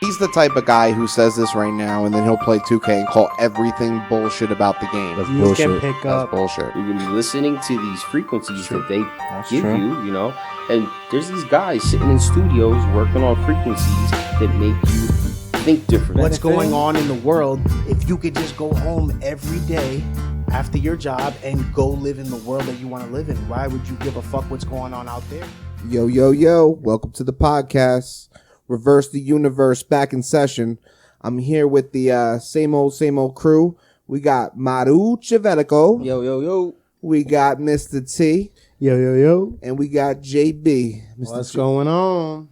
He's the type of guy who says this right now, and then he'll play 2K and call everything bullshit about the game. That's bullshit. That's bullshit. You're going to be listening to these frequencies that they give you, you know? And there's these guys sitting in studios working on frequencies that make you think differently. What's going on in the world, if you could just go home every day after your job and go live in the world that you want to live in, why would you give a fuck what's going on out there? Yo, yo, yo. Welcome to the podcast. Reverse the Universe back in session. I'm here with the same old crew. We got Maruchii. Yo, yo, yo. We got Mr. T. Yo, yo, yo. And we got JB. What's going on?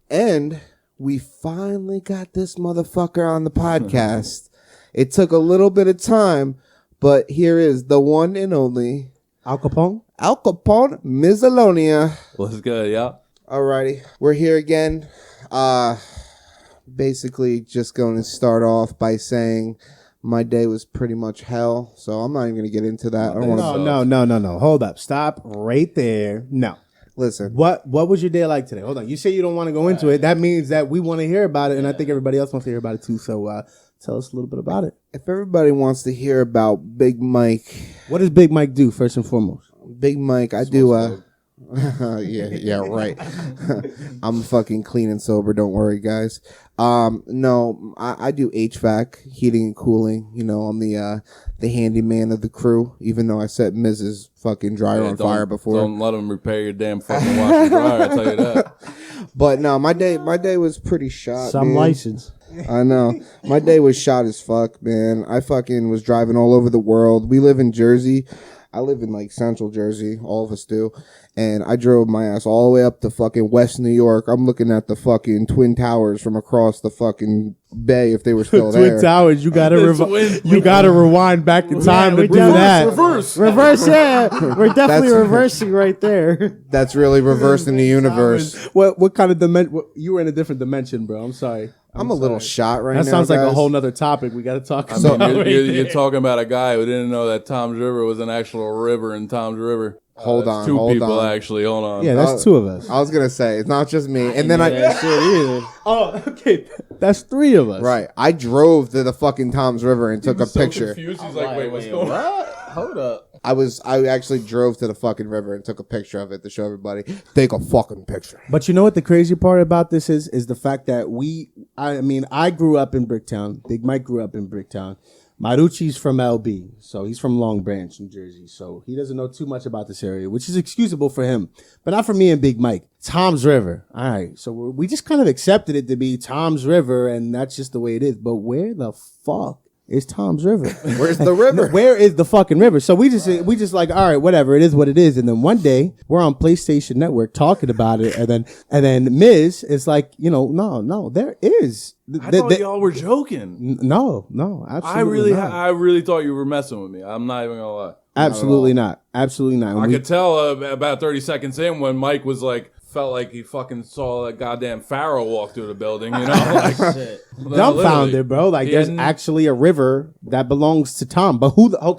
And we finally got this motherfucker on the podcast. It took a little bit of time, but here is the one and only Al Capone, Mizz. What's good, y'all? Alrighty, we're here again. Basically just going to start off by saying my day was pretty much hell, so I'm not even going to get into that. No. Hold up. Stop right there. No. Listen. What was your day like today? Hold on. You say you don't want to go into it. That means that we want to hear about it, and I think everybody else wants to hear about it too. So tell us a little bit about it. If everybody wants to hear about Big Mike. What does Big Mike do, first and foremost? Big Mike, I do yeah, right. I'm fucking clean and sober. Don't worry, guys. No, I do HVAC, heating and cooling. You know, I'm the handyman of the crew. Even though I set Mizz's fucking dryer on fire before. Don't let them repair your damn fucking washer dryer. I tell you that. But no, my day was pretty shot. Some man. license. I know. My day was shot as fuck, man. I fucking was driving all over the world. We live in Jersey. I live in like central Jersey. All of us do. And I drove my ass all the way up to fucking West New York. I'm looking at the fucking Twin Towers from across the fucking bay if they were still there. Twin Towers, you gotta rewind back in time to do that. Reverse, yeah. We're definitely reversing right there. That's really reversing the universe. What kind of dimension? You were in a different dimension, bro. I'm sorry. I'm a little shot right now. That sounds like guys. a whole nother topic we got to talk about. You're talking about a guy who didn't know that Tom's River was an actual river in Tom's River. Hold on. Two people, actually. Hold on. Yeah, that's two of us. I was going to say, it's not just me. And then Oh, okay. That's three of us. Right. I drove to the fucking Tom's River and took a picture. Confused. He's like, wait, what's going on? Hold up. I actually drove to the fucking river and took a picture of it to show everybody. Take a fucking picture. But you know what the crazy part about this is the fact that I grew up in Bricktown. Big Mike grew up in Bricktown. Maruchii's from LB, so he's from Long Branch, New Jersey. So he doesn't know too much about this area, which is excusable for him, but not for me and Big Mike. Tom's River. All right, so we just kind of accepted it to be Tom's River, and that's just the way it is. But where the fuck is Tom's River? Where's the river? Where is the fucking river? So we just like, all right, whatever, it is what it is. And then one day we're on PlayStation Network talking about it, and then Mizz is like, no, there is. I thought y'all were joking. No, absolutely not. I really thought you were messing with me. I'm not even gonna lie. Absolutely not. Absolutely not. I could tell about 30 seconds in when Mike was like, felt like he fucking saw that goddamn pharaoh walk through the building, you know? Like, dumbfounded, bro. Like, there's actually a river that belongs to Tom. But hold up,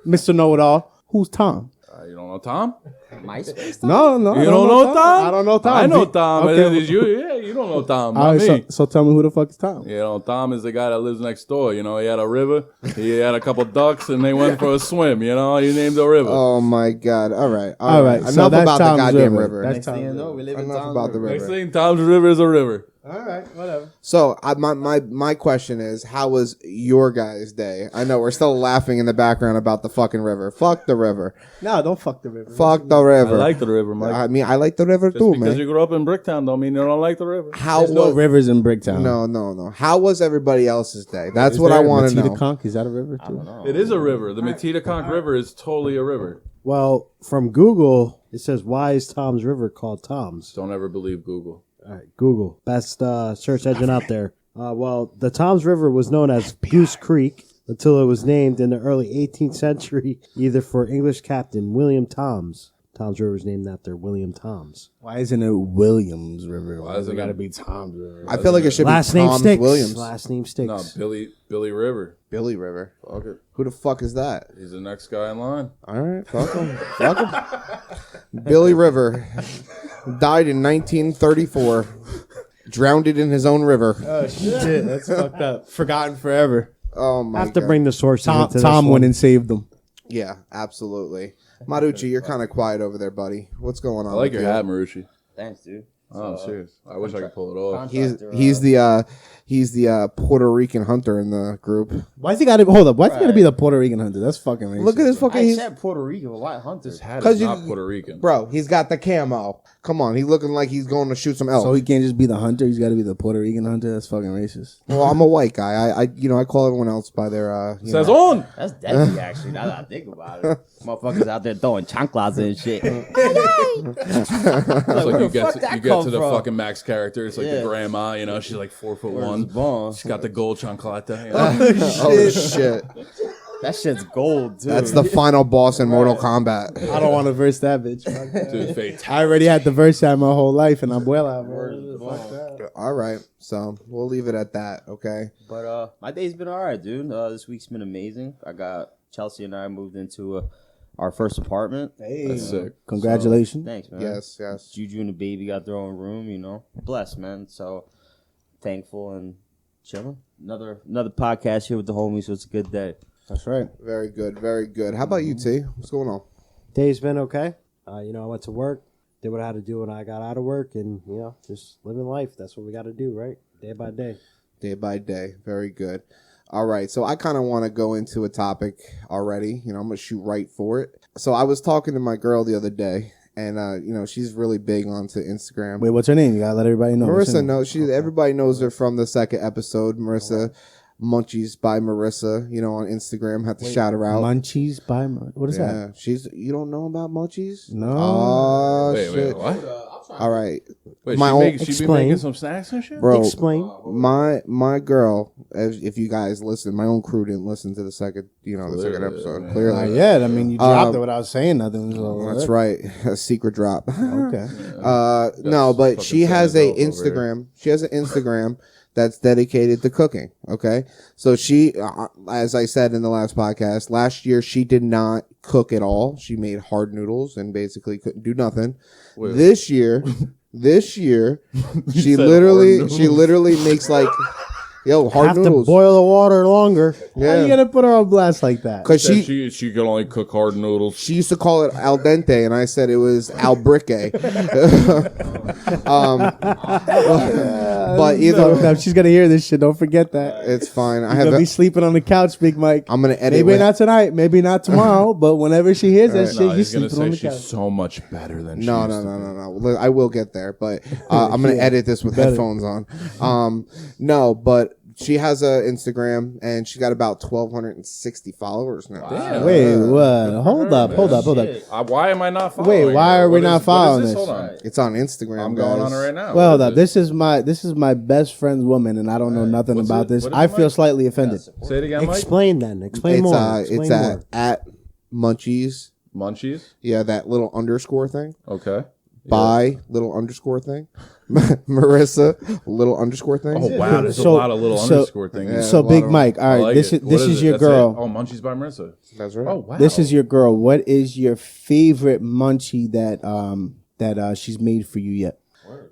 Mr. Know-It-All. Who's Tom? You don't know Tom? MySpace Tom? No. You don't know Tom? I don't know Tom. I know Tom. Okay. You don't know Tom. All Not right, me. so tell me who the fuck is Tom? Tom is the guy that lives next door. You know, he had a river. He had a couple ducks, and they went for a swim. You know, he named the river. Oh my God! All right. So enough that's about Tom's the goddamn river. river. That's Tom's river. We live in Enough Tom's about the River. Next river. thing, Tom's river is a river. All right, whatever. So my question is, how was your guys' day? I know we're still laughing in the background about the fucking river. Fuck the river. No, don't fuck the river. Fuck the river. I like the river, Mike. I mean, I like the river Just too, because man. you grew up in Bricktown don't mean you don't like the river. There's no rivers in Bricktown. No. How was everybody else's day? That's what I want to know. Matitaconk, is that a river too? I don't know. It is a river. The Matitaconk River is totally a river. Well, from Google, it says, why is Tom's River called Tom's? Don't ever believe Google. All right, Google. Best search engine out there. Well, the Tom's River was known as Puce Creek until it was named in the early 18th century, either for English captain William Toms. Tom's River is named after William Toms. Why isn't it Williams River? Why is it got to be Tom's River? I feel like it should Last be name Tom's sticks. Williams. Last name sticks. No, Billy River. Billy River. Fuck it. Who the fuck is that? He's the next guy in line. All right, fuck him. Fuck him. Billy River died in 1934. drowned it in his own river. Oh shit, that's fucked up. Forgotten forever. Oh my I have to God. bring the sources Tom, into this Tom one. went and saved them. Yeah, absolutely. Maruchii, you're kind of quiet over there, buddy. What's going on? I like with your you? hat, Maruchii. Thanks, dude. Oh, I'm serious. I wish I could pull it off. He's the Puerto Rican hunter in the group. Why's he got to hold up? Why's he got to be the Puerto Rican hunter? That's fucking racist. Look at his fucking. I He's, said Puerto Rico. Why hunter? His hat 'Cause is you- not Puerto Rican. bro, he's got the camo. Come on, he's looking like he's going to shoot some elk. So he can't just be the hunter. He's got to be the Puerto Rican hunter. That's fucking racist. Well, I'm a white guy. I call everyone else by their. Says on. That's deadly, actually. Now that I think about it, motherfuckers out there throwing chanclas and shit. It's like you get that to the come from? fucking Max character. It's like Yeah. the grandma, you know, she's like 4'1". Bomb. She's got the gold chancleta. You know? Oh shit! That shit's gold, dude. That's the final boss in Mortal Kombat. I don't want to verse that bitch. Fuck that. Dude, fate. I already had to verse that my whole life, and I'm well out. All right, so we'll leave it at that. Okay. But my day's been all right, dude. This week's been amazing. I got Chelsea and I moved into our first apartment. Hey, That's sick. congratulations. Thanks, man. Yes. Yes. Juju and the baby got their own room, you know. Blessed, man. So thankful and chilling. Another podcast here with the homies, so it's a good day. That's right. Very good. Very good. How about you, T? What's going on? Day's been okay. I went to work, did what I had to do when I got out of work, and just living life. That's what we got to do, right? Day by day. Day by day. Very good. All right. So I kind of want to go into a topic already. I'm going to shoot right for it. So I was talking to my girl the other day, and she's really big onto Instagram. Wait, what's her name? You gotta let everybody know. What's her Marissa name? knows. Everybody knows her from the second episode. Marissa, Munchies by Marissa. On Instagram. Have to shout her out. Munchies by what is that? You don't know about Munchies? No. Oh Wait, shit! what? All right, Wait, My she, own- she be Explain. making some snacks and shit? bro. Explain. My girl. If you guys listen, my own crew didn't listen to the second. The second episode. Not Clearly, yet. I mean, you dropped it without saying nothing. So that's right. A secret drop. Okay. No, but fucking she has a Sandoval over here. Instagram. She has an Instagram that's dedicated to cooking. Okay, so she, as I said in the last podcast, last year she did not cook at all. She made hard noodles and basically couldn't do nothing. Wait. This year, she said literally makes like, hard Have noodles. to boil the water longer. Why you gonna put her on blast like that? Because She can only cook hard noodles. she used to call it al dente, and I said it was al brique. But either She's gonna hear this shit. Don't forget that. it's fine. I You're have. gonna be sleeping on the couch, Big Mike. I'm gonna edit. Maybe with- not tonight, maybe not tomorrow, but whenever she hears that Right. shit, No, you he's gonna sleeping on say the she's couch. so much better than she No, used no, to no, be. no, no. Look, I will get there, but I'm gonna edit this with Better. headphones on. No, but she has a Instagram and she got about 1,260 followers now. Damn. Wait, what? Hold up. Why am I not following? Wait, why her? are we What not is following this? this? Hold on. It's on Instagram. I'm going guys. on it right now. Well, What hold up. is This is my best friend's woman, and I don't know nothing What's about it? this. What is I it, feel Mike? slightly offended. it? Say it again, Mike. Explain then. Explain It's more. Explain it's more. at Munchies. Munchies. Yeah, that little underscore thing. Okay. By little underscore thing. Marissa little underscore thing. Oh wow, there's So- a lot of little so- underscore things. Yeah. So, a lot Big of- Mike, all I right, like this it. is this What is it? your That's it? girl. Oh, Munchies by Marissa. That's right. Oh wow. This is your girl. What is your favorite munchie that she's made for you yet?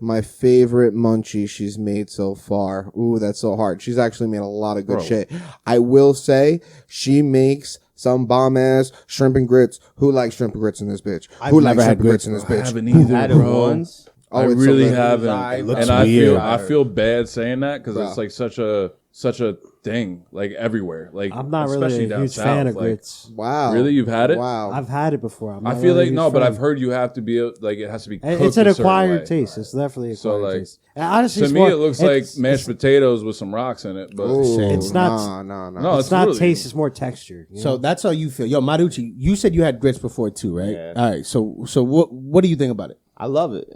My favorite munchie she's made so far. Ooh, that's so hard. She's actually made a lot of good Bro. shit. I will say she makes some bomb ass shrimp and grits. Who likes shrimp and grits in this bitch? Who likes never had shrimp and grits in this I bitch? haven't either, Had it bro. once. I it's so really good. haven't, It looks and I weird. feel bad saying that because Bro. it's like such a thing, like everywhere. Like I'm not especially really a down huge south. fan of like, grits. Wow. Really, you've had it? Wow. I've had it before. I'm I not feel really like a no, huge but fan. I've heard you have to be like it has to be. Cooked It's an a certain acquired way. taste. It's definitely So, acquired like, taste. And honestly, To it's me, more- it looks like mashed potatoes with some rocks in it, but Ooh, It's not- No. no, It's not really- taste. It's more texture. you So know? that's how you feel. Yo, Maruchii, you said you had grits before too, right? Yeah. All right. So what do you think about it? I love it.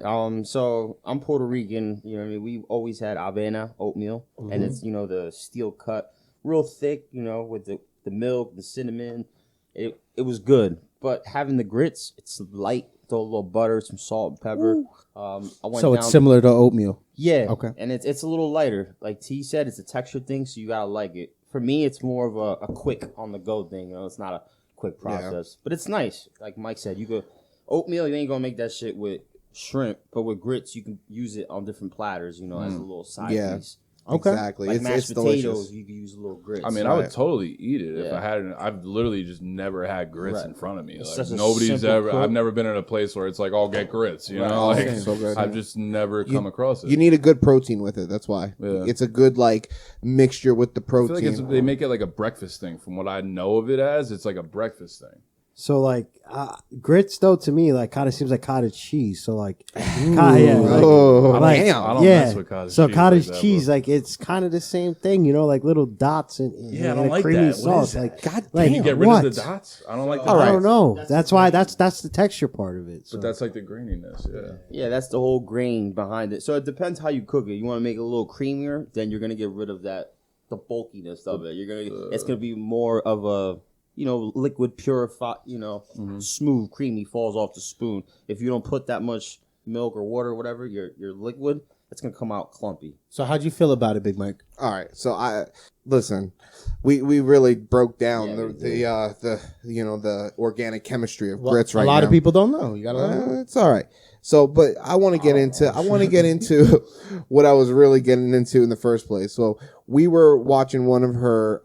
So I'm Puerto Rican. You know what I mean? We always had avena, oatmeal, and it's, the steel cut, real thick, with the milk, the cinnamon. It was good. But having the grits, it's light. Throw a little butter, some salt and pepper. I went So down. it's similar to oatmeal. Yeah. Okay. And it's a little lighter. Like T said, it's a texture thing, so you gotta like it. For me, it's more of a quick on the go thing. It's not a quick process, but it's nice. Like Mike said, you go oatmeal. You ain't gonna make that shit with shrimp, but with grits, you can use it on different platters, you know, as a little side Yeah. piece. Okay. Exactly. Like it's mashed delicious. potatoes, you can use a little grits. I mean, I would totally eat it if Yeah. I hadn't. I've literally just never had grits Right. in front of me. It's Like such a nobody's simple ever. cook. I've never been in a place where it's like, "I'll get grits." You Right. know, Oh, like so good. I've just never come across it. You need a good protein with it. That's why. Yeah. It's a good like mixture with the I feel protein. like they make it like a breakfast thing. From what I know of it as, it's like a breakfast thing. So like grits though to me like kind of seems like cottage cheese. So like, Oh, like, damn. I don't yeah. mess with cottage So cheese cottage like that, cheese, bro. like it's kind of the same thing, you know, like little dots and Yeah, I and don't a like creamy that. What is sauce. that? Like, God like damn. You get rid what? of the dots. I don't like the All I right. don't know. That's why that's the texture part of it. So. But that's like the graininess. Yeah. Yeah, that's the whole grain behind it. So it depends how you cook it. You want to make it a little creamier, then you're gonna get rid of the bulkiness of it. It's gonna be more of a liquid purified, smooth, creamy, falls off the spoon. If you don't put that much milk or water or whatever, your liquid, it's gonna come out clumpy. So how'd you feel about it, Big Mike? All right, so I listen. We really broke down Yeah, the organic chemistry of grits right a now. lot of people don't know. You gotta learn. It's all right. So, but I want to get into what I was really getting into in the first place. So we were watching one of her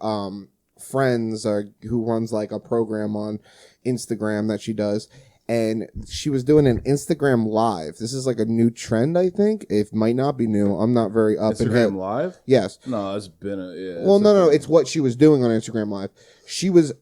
friends who runs like a program on Instagram that she does, and she was doing an Instagram live. This is like a new trend, I think. It might not be new. I'm not very up in Instagram it. Live? Yes. No, it's been a yeah. Well, it's no, a no, thing. it's what she was doing on Instagram Live. She was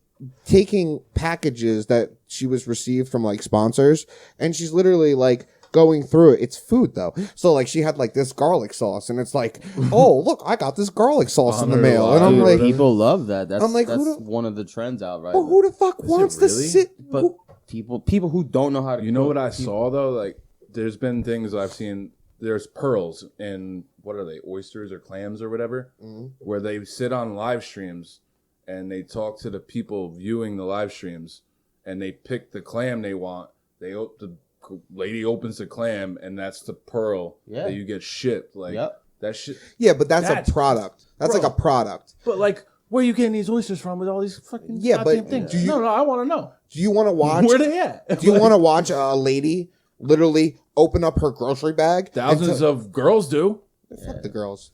taking packages that she was received from like sponsors, and she's literally like going through it. It's food though, so like she had like this garlic sauce, and it's like, oh look, I got this garlic sauce in the mail, and I'm Dude, like, people love that. That's I'm like, that's who the- one of the trends out right well, now. who the fuck wants to really? sit? But people who don't know how to You know cook, what I saw though? Like, there's been things I've seen. There's pearls in what are they? Oysters or clams or whatever, where they sit on live streams and they talk to the people viewing the live streams, and they pick the clam they want. The lady opens the clam, and that's the pearl that you get shipped. Like that shit. Yeah, but that's That's- a product. That's bro. like a product. But like, where are you getting these oysters from with all these fucking Yeah, goddamn but things? do you- No, I want to know. Do you want to watch? Where they at? Do you want to watch a lady literally open up her grocery bag? Thousands of girls do. Fuck the girls.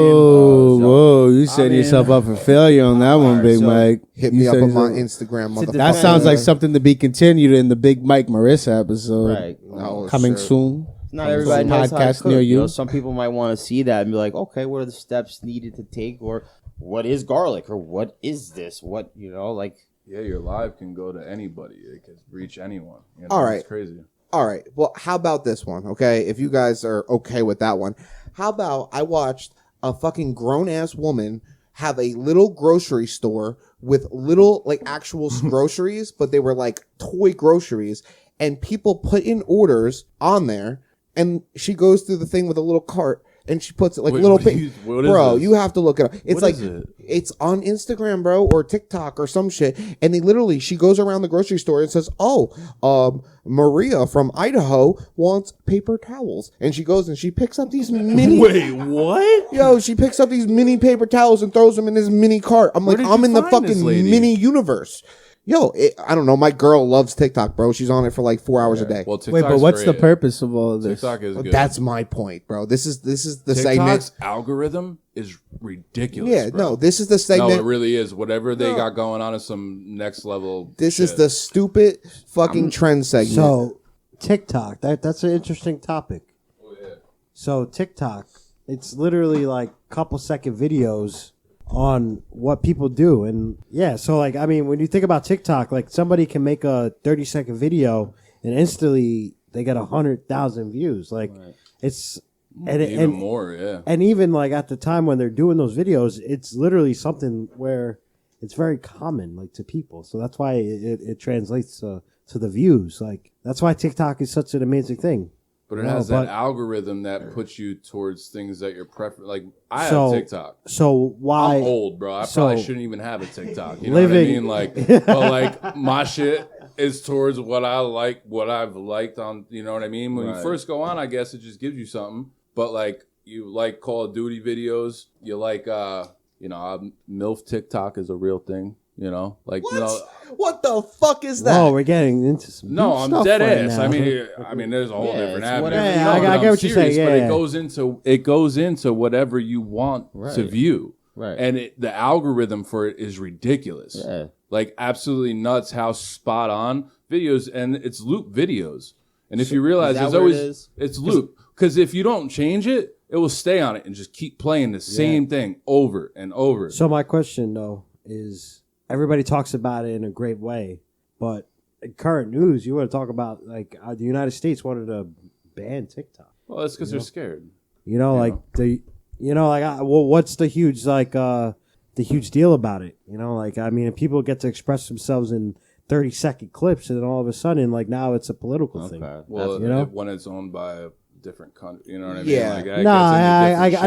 Whoa, you setting yourself up for failure on that one, Big so Mike. Hit You me up setting on my yourself- Instagram, motherfucker. That sounds like something to be continued in the Big Mike Marissa episode. right. Oh, Coming shit. soon. Not everybody Some knows how to podcast cook. near you. You know, some people might want to see that and be like, okay, what are the steps needed to take, or what is garlic, or what is this? What like. Yeah, your live can go to anybody. It can reach anyone. You know, All right. It's crazy. All right. Well, how about this one? Okay. If you guys are okay with that one, how about I watched a fucking grown ass woman have a little grocery store with little like actual groceries, but they were like toy groceries, and people put in orders on there, and she goes through the thing with a little cart. And she puts it like Wait, little what is bro. this? You have to look it up. It's What like is it? it's on Instagram, bro, or TikTok or some shit. And they literally, she goes around the grocery store and says, "Oh, Maria from Idaho wants paper towels." And she goes and she picks up these mini. Wait, what? Yo, she picks up these mini paper towels and throws them in this mini cart. I'm like, did I'm you in the find this fucking lady? mini universe. Yo, I don't know. My girl loves TikTok, bro. She's on it for like 4 hours a day. Well, TikTok's Wait, but what's the great. purpose of all of this? TikTok is good. That's my point, bro. This is the segment. TikTok's algorithm is ridiculous. Yeah, bro. no, this is the No, segment. it really is. Whatever they got going on is some next level. This is shit. the stupid fucking trend segment. So TikTok, that's an interesting topic. So TikTok, it's literally like couple second videos on what people do. And yeah, so like, I mean, when you think about TikTok, like somebody can make a 30-second video and instantly they get 100,000 views. Like it's, even more. Yeah. and even like at the time when they're doing those videos, it's literally something where it's very common, like to people. So that's why it translates to the views. Like that's why TikTok is such an amazing thing. But it No, has but- that algorithm that puts you towards things that you're Like I So- have TikTok. So why? I'm old, bro. I so- probably shouldn't even have a TikTok. You know what I Living- mean? Like, but like my shit is towards what I like, what I've liked on. You know what I mean? When you first go on, I guess it just gives you something. But like, you like Call of Duty videos. You like, MILF TikTok is a real thing. You know, like What? What the fuck is that? Oh, we're getting into some. No, deep I'm stuff dead right ass. now. I mean, there's a whole Yeah, different it's avenue. whatever Yeah, you want. I I'm get what you're serious, saying, but yeah. it goes into whatever you want to Right. view, Right. and the algorithm for it is ridiculous. Yeah. Like absolutely nuts. How spot on videos, and it's loop videos. And if you realize, that there's what it always is? it's loop because if you don't change it, it will stay on it and just keep playing the same thing over and over. So my question though is, everybody talks about it in a great way, but in current news, you want to talk about like the United States wanted to ban TikTok. Well, that's because they're scared. You know, like what's the huge the huge deal about it? You know, like I mean, if people get to express themselves in 30-second clips, and then all of a sudden, like now it's a political thing. Well, you know? when it's owned by a different country, you know what I mean? Yeah. Like,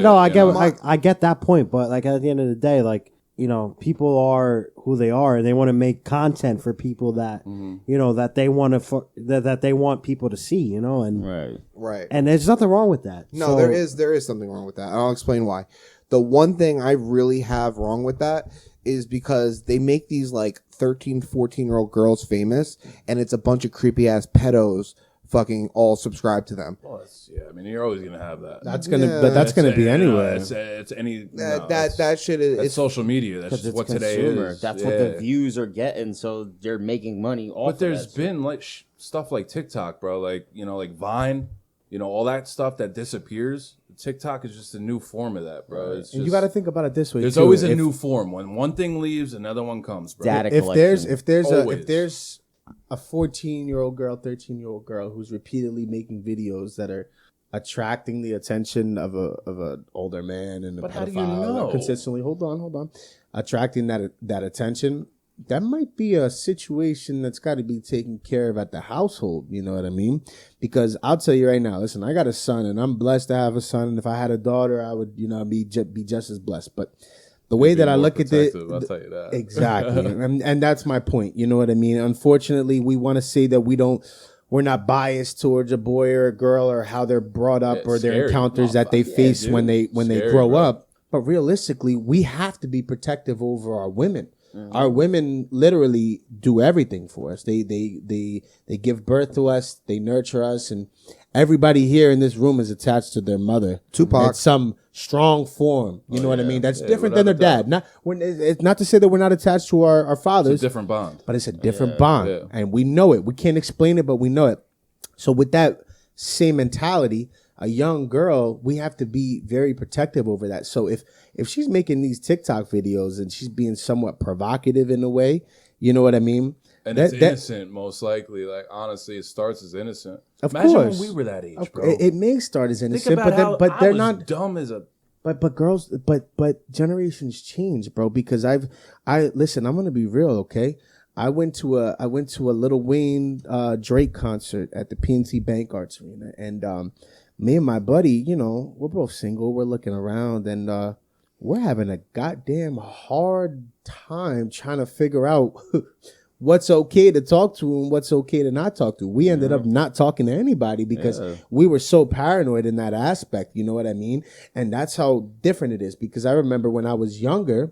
No, I get get that point, but like at the end of the day, like you know, people are who they are, and they want to make content for people that you know that they want to that they want people to see, you know, and Right. and there's nothing wrong with that. No, So- there is something wrong with that. And I'll explain why. The one thing I really have wrong with that is because they make these like 13, 14-year-old girls famous, and it's a bunch of creepy ass pedos fucking all subscribe to them. Well, I mean, you're always gonna have that. That's gonna be anywhere. It's any That shit is it's it's social media. That's just It's what today consumer. is. That's what the views are getting, so they're making money off. But there's of that been like stuff like TikTok, bro. Like like Vine, all that stuff that disappears. TikTok is just a new form of that, bro. It's And just, you got to think about it this way. there's too. always a If- new form. When one thing leaves, another one comes, bro. Data if there's collection. if there's a 14-year-old girl, 13-year-old girl who's repeatedly making videos that are attracting the attention of an older man and a But pedophile how do you know? consistently, hold on, attracting that attention, that might be a situation that's got to be taken care of at the household. You know what I mean? Because I'll tell you right now, listen, I got a son, and I'm blessed to have a son. And if I had a daughter, I would, be just as blessed. But the way that I look at it, I'll tell you that. exactly, and that's my point. You know what I mean? Unfortunately, we want to say that we're not biased towards a boy or a girl or how they're brought up Yeah, or their scary. encounters that they face dude. when they Scary, grow bro. up. But realistically, we have to be protective over our women. Our women literally do everything for us. They give birth to us, they nurture us, and everybody here in this room is attached to their mother. Tupac. In some strong form. You know what I mean? That's different than their without a dad. It's not to say that we're not attached to our fathers. It's a different bond. But it's a different bond. yeah. And we know it. We can't explain it, but we know it. So with that same mentality, a young girl, we have to be very protective over that. So if she's making these TikTok videos and she's being somewhat provocative in a way, you know what I mean? And it's innocent, most likely. Like, honestly, it starts as innocent. Of Imagine course. when we were that age, bro. It may start as Think innocent, about how but I they're was not dumb as a... But girls, but generations change, bro. Because listen, I'm gonna be real, okay? I went to a Lil Wayne Drake concert at the PNC Bank Arts Arena, and me and my buddy, we're both single. We're looking around, and we're having a goddamn hard time trying to figure out what's okay to talk to and what's okay to not talk to. We ended up not talking to anybody because we were so paranoid in that aspect. You know what I mean? And that's how different it is. Because I remember when I was younger,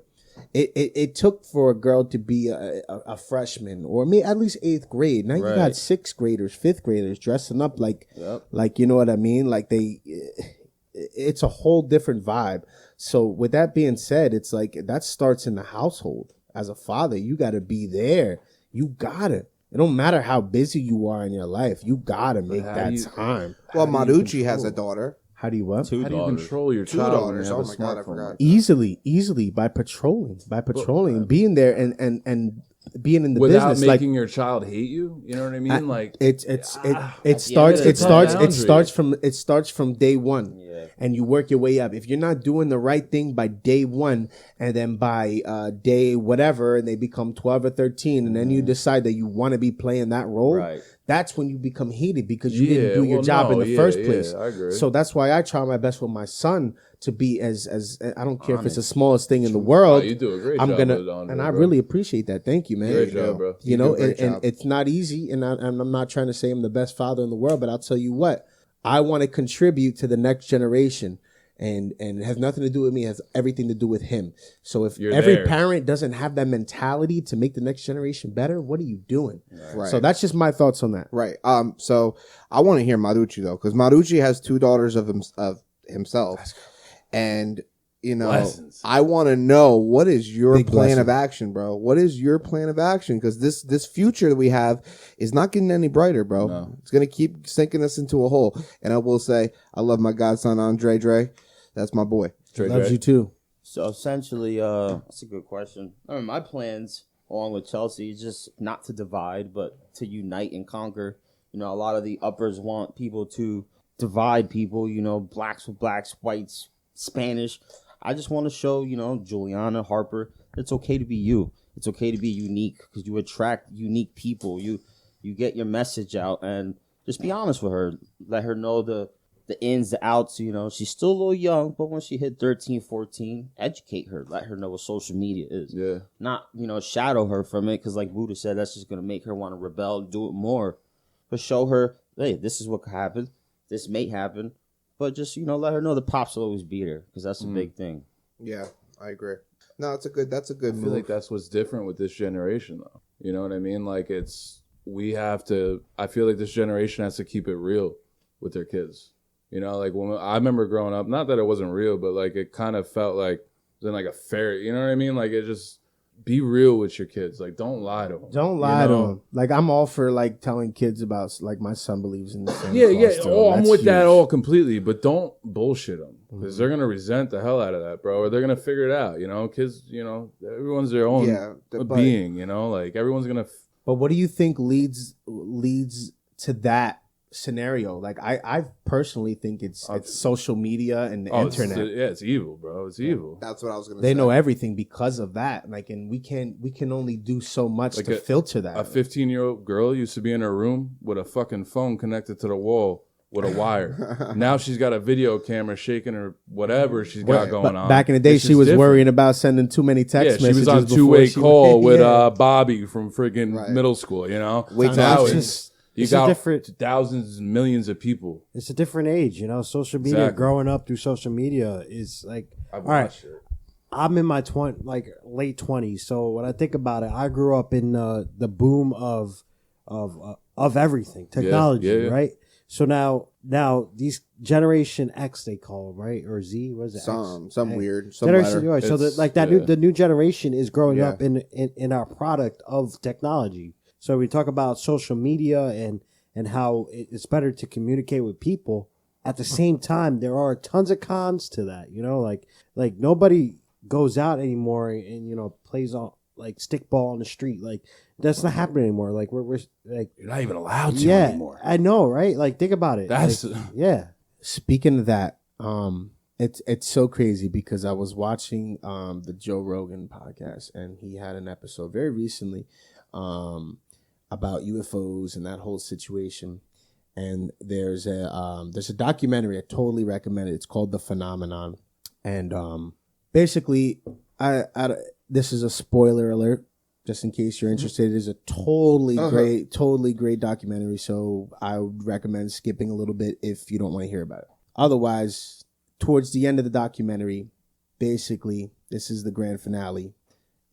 it took for a girl to be a freshman or maybe at least 8th grade. Now you got 6th graders, 5th graders dressing up like you know what I mean? Like it's a whole different vibe. So with that being said, it's like that starts in the household. As a father, you got to be there. You got to. It don't matter how busy you are in your life. You got to make that time. Well, Maruchii has a daughter. How do you what? How do you control your Two child when daughters. you have Oh a my God, I smartphone? forgot. Easily by patrolling, and being there and being in the Without business, making your child hate you? You know what I mean? it starts from day one. Yeah. And you work your way up. If you're not doing the right thing by day one, and then by day whatever, and they become 12 or 13, and then you decide that you want to be playing that role, Right. that's when you become hated because you didn't do your job in the first place. I agree. So that's why I try my best with my son to be as I don't care if it's the smallest thing in the world. Oh, you do a great I'm job gonna, with it, Andre, and I bro. really appreciate that. Thank you, man. Great job, bro. You know, do a great and job. it's not easy, and I'm not trying to say I'm the best father in the world, but I'll tell you what, I want to contribute to the next generation. And it has nothing to do with me. It has everything to do with him. So if You're every there. parent doesn't have that mentality to make the next generation better, what are you doing? Right. So that's just my thoughts on that. Right. So I want to hear Maruchii though, because Maruchii has 2 daughters of himself, and you know, Blessings. I want to know, what is your Big plan blessing. of action, bro? What is your plan of action? Because this future that we have is not getting any brighter, bro. No. It's gonna keep sinking us into a hole. And I will say, I love my godson Andre Dre. That's my boy. Loves you too. So essentially, that's a good question. I mean, my plans, along with Chelsea, is just not to divide, but to unite and conquer. You know, a lot of the uppers want people to divide people, you know, blacks with blacks, whites, Spanish. I just want to show, you know, Juliana, Harper, it's okay to be you. It's okay to be unique because you attract unique people. You get your message out, and just be honest with her. Let her know the ins, the outs. You know, she's still a little young, but when she hit 13, 14, educate her. Let her know what social media is. Yeah. Not, you know, shadow her from it because like Buda said, that's just going to make her want to rebel and do it more. But show her, hey, this is what could happen. This may happen. But just, you know, let her know the pops will always be there because that's a big thing. Yeah, I agree. No, that's a good I feel move. like that's what's different with this generation, though. You know what I mean? Like, I feel like this generation has to keep it real with their kids. You know, like, when I remember growing up, not that it wasn't real, but, like, it kind of felt like it was in, like, a fairy, you know what I mean? Like, it just, be real with your kids. Like, don't lie to them. Don't lie to them. Like, I'm all for, like, telling kids about, like, my son believes in the same Yeah. cause too. Oh, I'm That's with that huge. all completely, but don't bullshit them because they're gonna resent the hell out of that, bro, or they're gonna figure it out. You know, kids. You know, everyone's their own being. You know, like everyone's gonna. But what do you think leads to that scenario? Like, I personally think it's social media and the internet. It's evil, bro. It's evil. That's what I was gonna say. They know everything because of that. Like, and we can only do so much Like to filter that. A 15-year-old girl used to be in her room with a fucking phone connected to the wall with a wire. Now she's got a video camera shaking her whatever she's got going on. Back in the day, It's she just was different. worrying about sending too many text Yeah, messages. she was on before two-way she call went- with Yeah. Bobby from freaking Right. middle school. You know, Wait till now it's it's you it's a got different- thousands and millions of people. It's a different age, you know. Social media, Exactly. growing up through social media is like, I've all right, watched it. I'm in my late 20s. So when I think about it, I grew up in the boom of everything, technology, yeah. right? So now these Generation X, they call them, right? Or Z, what is it? some X? weird, some Generation, letter. right. So It's- the new generation is growing Yeah. up in our product of technology. So we talk about social media and how it's better to communicate with people. At the same time, there are tons of cons to that. You know, like nobody goes out anymore and you know plays on like stickball on the street. Like that's not happening anymore. Like we're like You're not even allowed to yeah, anymore. I know, right? Like think about it. That's Like, yeah. Speaking of that, it's so crazy because I was watching the Joe Rogan podcast and he had an episode very recently about UFOs and that whole situation. And there's a documentary I totally recommend it. It's called The Phenomenon, and basically, this is a spoiler alert. Just in case you're interested, it is a totally great documentary. So I would recommend skipping a little bit if you don't want to hear about it. Otherwise, towards the end of the documentary, basically, this is the grand finale.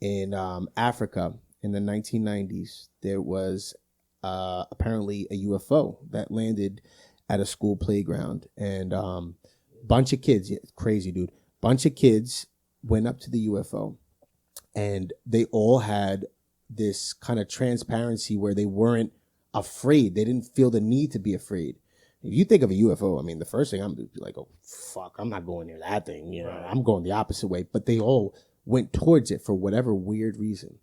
In Africa in the 1990s, there was apparently a UFO that landed at a school playground, and bunch of kids, crazy dude, bunch of kids went up to the UFO, and they all had this kind of transparency where they weren't afraid. They didn't feel the need to be afraid. If you think of a UFO, I mean, the first thing I'm gonna be like, oh fuck, I'm not going near that thing. You know, I'm going the opposite way. But they all went towards it for whatever weird reason,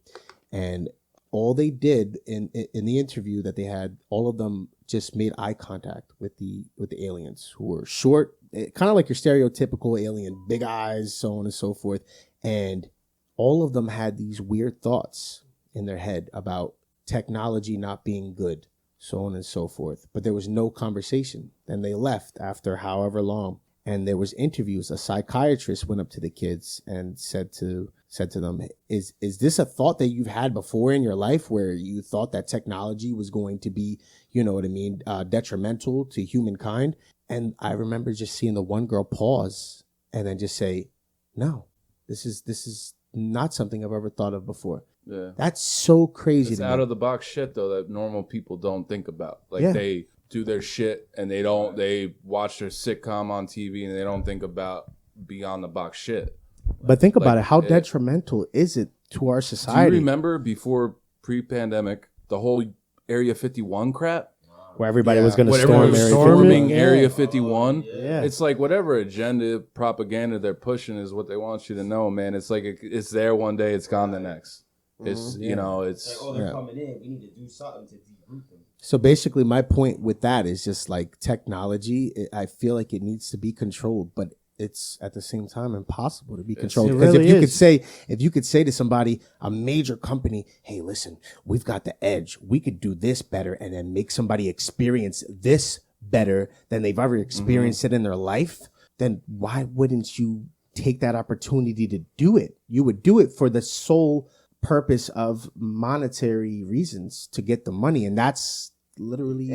and all they did in the interview that they had, all of them just made eye contact with the aliens, who were short, kind of like your stereotypical alien, big eyes, so on and so forth. And all of them had these weird thoughts in their head about technology not being good, so on and so forth. But there was no conversation. Then they left after however long. And there was interviews. A psychiatrist went up to the kids and said to them, is this a thought that you've had before in your life where you thought that technology was going to be, you know what I mean, detrimental to humankind? And I remember just seeing the one girl pause and then just say, no, this is not something I've ever thought of before. Yeah. That's so crazy. It's to out me. of the box shit though that normal people don't think about. Like Yeah. they do their shit and they watch their sitcom on TV and they don't think about beyond the box shit. But think about Like, it. How detrimental is it to our Do society? you remember before pre-pandemic the whole Area 51 crap? where everybody was going to Whatever storm was Area storming 51? Area 51. Yeah. It's like whatever agenda, propaganda they're pushing is what they want you to know, man. It's like it's there one day, it's gone the next. It's you know, it's they're coming in. We need to do something to deroot them. So basically, my point with that is just like technology. I feel like it needs to be controlled, but it's at the same time impossible to be controlled. It Because really if you could say to somebody, a major company, hey, listen, we've got the edge. We could do this better, and then make somebody experience this better than they've ever experienced it in their life. Then why wouldn't you take that opportunity to do it? You would do it for the sole purpose of monetary reasons to get the money, and that's literally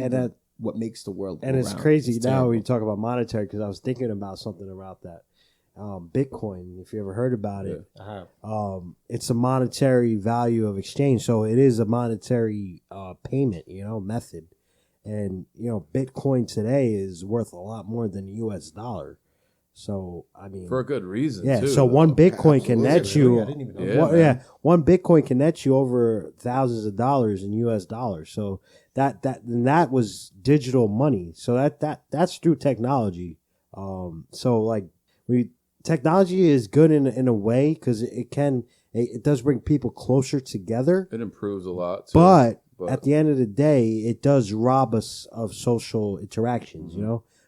what makes the world go And it's round. crazy now terrible. when you talk about monetary, because I was thinking about something about that. Bitcoin, if you ever heard about it, it's a monetary value of exchange. So it is a monetary payment, method. And, Bitcoin today is worth a lot more than the US dollar. So, I mean, for a good reason. yeah. too, So one Bitcoin can net you, I didn't even know Yeah, one Bitcoin can net you over thousands of dollars in US dollars. So that was digital money. So that's through technology. So like technology is good in a way because it does bring people closer together. It improves a lot. Too, But at the end of the day, it does rob us of social interactions,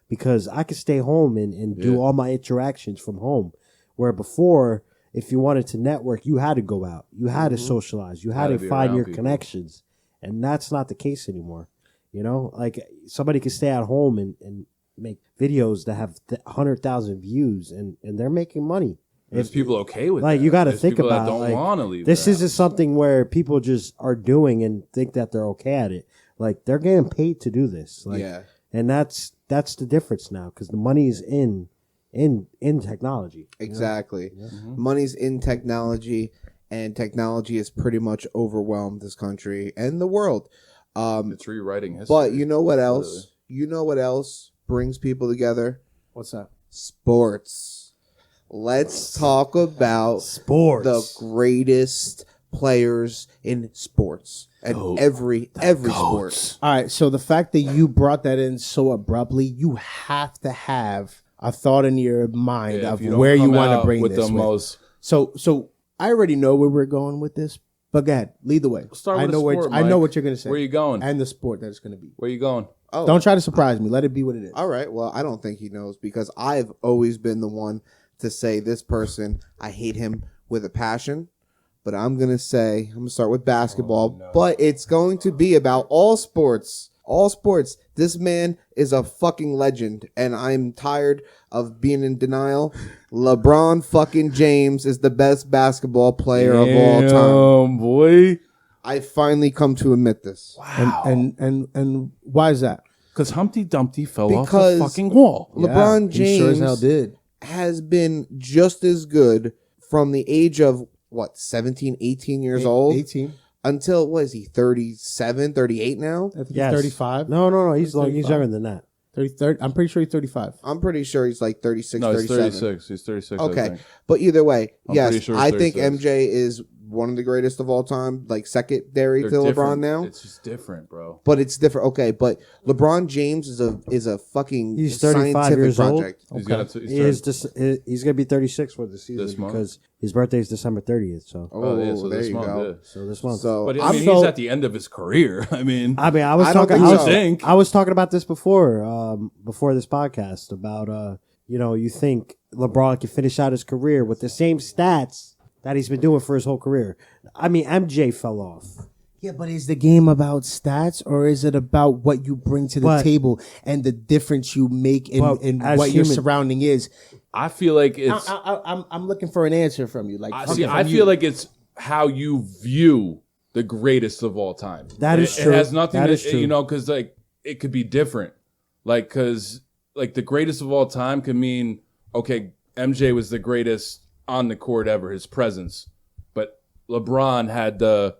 because I could stay home and do all my interactions from home. Where before, if you wanted to network, you had to go out. You had to socialize. You had to be find around your people. connections. And that's not the case anymore. Like somebody could stay at home and make videos that have 100,000 views and they're making money. There's people okay with Like that. you got to There's think people about that it. don't Like, want to leave. this their isn't something where people just are doing and think that they're okay at it. Like they're getting paid to do this. Like, Yeah. and that's the difference now because the money is in technology. Exactly. Money's in technology, and technology has pretty much overwhelmed this country and the world. It's rewriting history. But you know what else? Literally. You know what else brings people together? What's that? Sports. Let's talk about Sports. the greatest players in sports and every sport. All right, so the fact that you brought that in so abruptly, you have to have a thought in your mind Yeah, of if you don't where you come want to out bring with this the with. most. So I already know where we're going with this, but go ahead, lead the way. Start I with know a where sport, I know Mike. what you're going to say. Where you going? And the sport that it's going to be. Where you going? Oh, Don't try to surprise me. Let it be what it is. all right. Well, I don't think he knows because I've always been the one to say this person, I hate him with a passion. But I'm going to start with basketball, but it's going to be about all sports. All sports. This man is a fucking legend, and I'm tired of being in denial. LeBron fucking James is the best basketball player of all time. Boy. I finally come to admit this. And why is that? Because Humpty Dumpty fell off Because the fucking wall. LeBron He sure as James hell did. has been just as good from the age of, 17, 18 years old? 18. Until, what is he, 37, 38 now? I think Yes. he's 35. No. He's 35. younger than that. 30, I'm pretty sure he's 35. I'm pretty sure he's like 36, No, he's 37. 36. He's 36. I Okay, think. but either way, I'm pretty yes, sure he's I think 36. MJ is one of the greatest of all time, like secondary They're to LeBron different. now. It's just different, bro. But it's different. Okay, but LeBron James is a fucking He's 35 scientific years old. project. He's gonna. He's gonna be 36 for the season This month? because his birthday is December 30th. So Oh, yeah, so there this you month, go. yeah. so this month. So But I I'm mean, so he's at the end of his career. I mean, I was I don't talking. think so. I was talking about this before this podcast about you think LeBron can finish out his career with the same stats that he's been doing for his whole career. I mean, MJ fell off. Yeah, but is the game about stats or is it about what you bring to the But- table and the difference you make in, But in as what your human- surrounding is? I feel like it's. I'm looking for an answer from you. Like, I feel like it's how you view the greatest of all time. That is It true. has nothing That to, is true. because like it could be different. Like, because like the greatest of all time could mean, okay, MJ was the greatest on the court ever, his presence. But LeBron had the,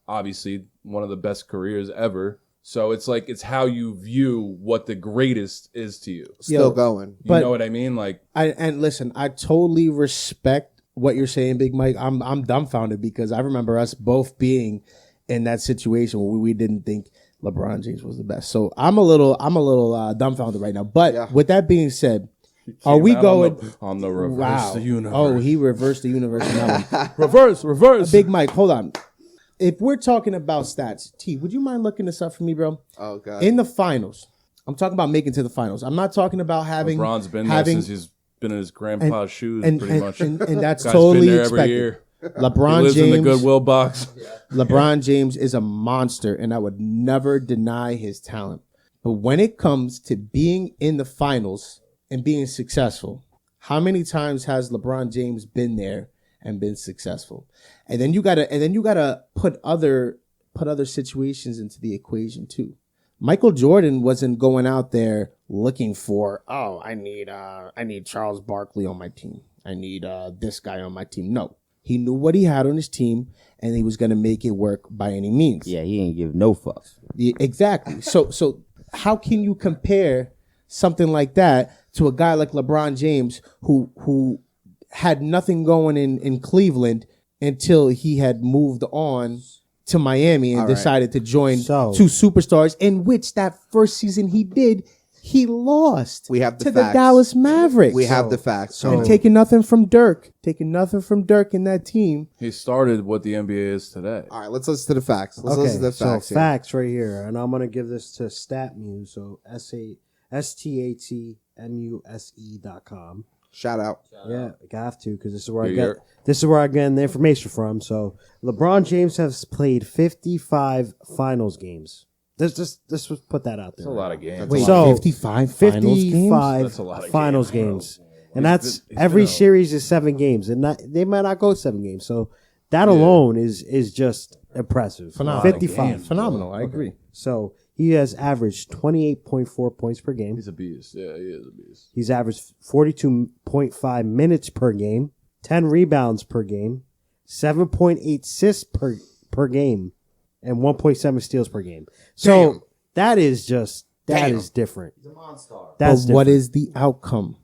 obviously one of the best careers ever. So it's like, it's how you view what the greatest is to you. Still going. You know what I mean? Like, and listen, I totally respect what you're saying, Big Mike. I'm dumbfounded because I remember us both being in that situation where we didn't think LeBron James was the best. So I'm a little dumbfounded right now. But with that being said, are we going on the reverse the universe? Oh, he reversed the universe. reverse. Big Mike, hold on. If we're talking about stats, T, would you mind looking this up for me, bro? Oh God. In the finals, I'm talking about making to the finals. I'm not talking about having. LeBron's been there since he's been in his grandpa's shoes, pretty much. And that's Guy's totally been there expected. every year. LeBron He lives James in the Goodwill box. LeBron James is a monster, and I would never deny his talent. But when it comes to being in the finals and being successful, how many times has LeBron James been there and been successful? And then you gotta put other situations into the equation too. Michael Jordan wasn't going out there looking for, I need Charles Barkley on my team. I need this guy on my team. No. He knew what he had on his team, and he was going to make it work by any means. Yeah, he ain't give no fucks. Yeah, exactly. So how can you compare something like that to a guy like LeBron James who had nothing going in Cleveland until he had moved on to Miami and decided to join two superstars, in which that first season he lost We have the to facts. the Dallas Mavericks. We have the facts. And taking nothing from Dirk in that team. He started what the NBA is today. All right, let's listen to the facts. Let's listen to the facts. So facts right here, and I'm gonna give this to StatMuse. So StatMuse.com. Shout out. Yeah, I have to because this is where I get the information from. So LeBron James has played 55 finals games. Let's put that out there. That's a lot of games. Wait, So 55 finals games? 55 That's a lot of finals games. games. And that's every series is 7 games, and they might not go 7 games. So that alone is just impressive. Phenomenal. 55. Phenomenal. I agree. So he has averaged 28.4 points per game. He's a beast. Yeah, he is a beast. He's averaged 42.5 minutes per game, 10 rebounds per game, 7.8 assists per game, and 1.7 steals per game. So that is different. He's a monster. But what is the outcome?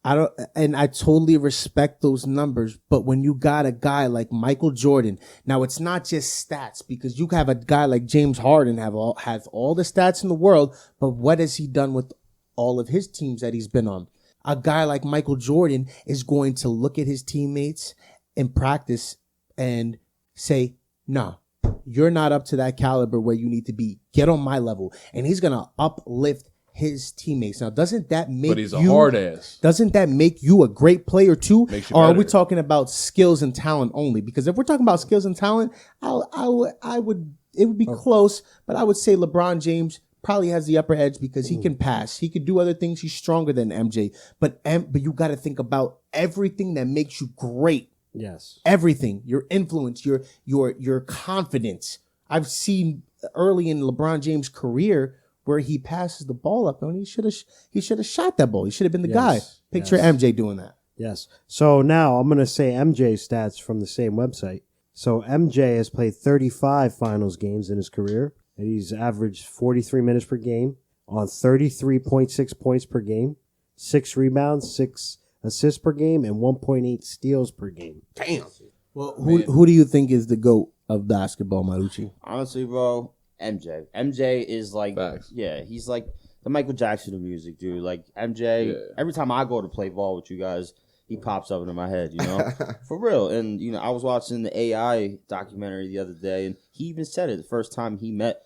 I totally respect those numbers, but when you got a guy like Michael Jordan, now it's not just stats, because you have a guy like James Harden has all the stats in the world, but what has he done with all of his teams that he's been on? A guy like Michael Jordan is going to look at his teammates in practice and say, "No, you're not up to that caliber where you need to be. Get on my level." And he's going to uplift his teammates. Now, doesn't that make But he's a hard ass. Doesn't that make you a great player too? Makes you Or are we better. talking about skills and talent only? Because if we're talking about skills and talent, it would be close, but I would say LeBron James probably has the upper edge because he can pass. He could do other things. He's stronger than MJ. But you got to think about everything that makes you great. Yes. Everything, your influence, your confidence. I've seen early in LeBron James' career where he passes the ball up, and he should have shot that ball. He should have been the guy. Picture MJ doing that. Yes. So now I'm going to say MJ's stats from the same website. So MJ has played 35 finals games in his career, and he's averaged 43 minutes per game on 33.6 points per game, 6 rebounds, 6 assists per game, and 1.8 steals per game. Damn. Well, who do you think is the GOAT of basketball, Maruchii? Honestly, bro, MJ. MJ is like, Facts. yeah, he's like the Michael Jackson of music, dude. Like MJ, every time I go to play ball with you guys, he pops up into my head, you know, for real. And I was watching the AI documentary the other day, and he even said it the first time he met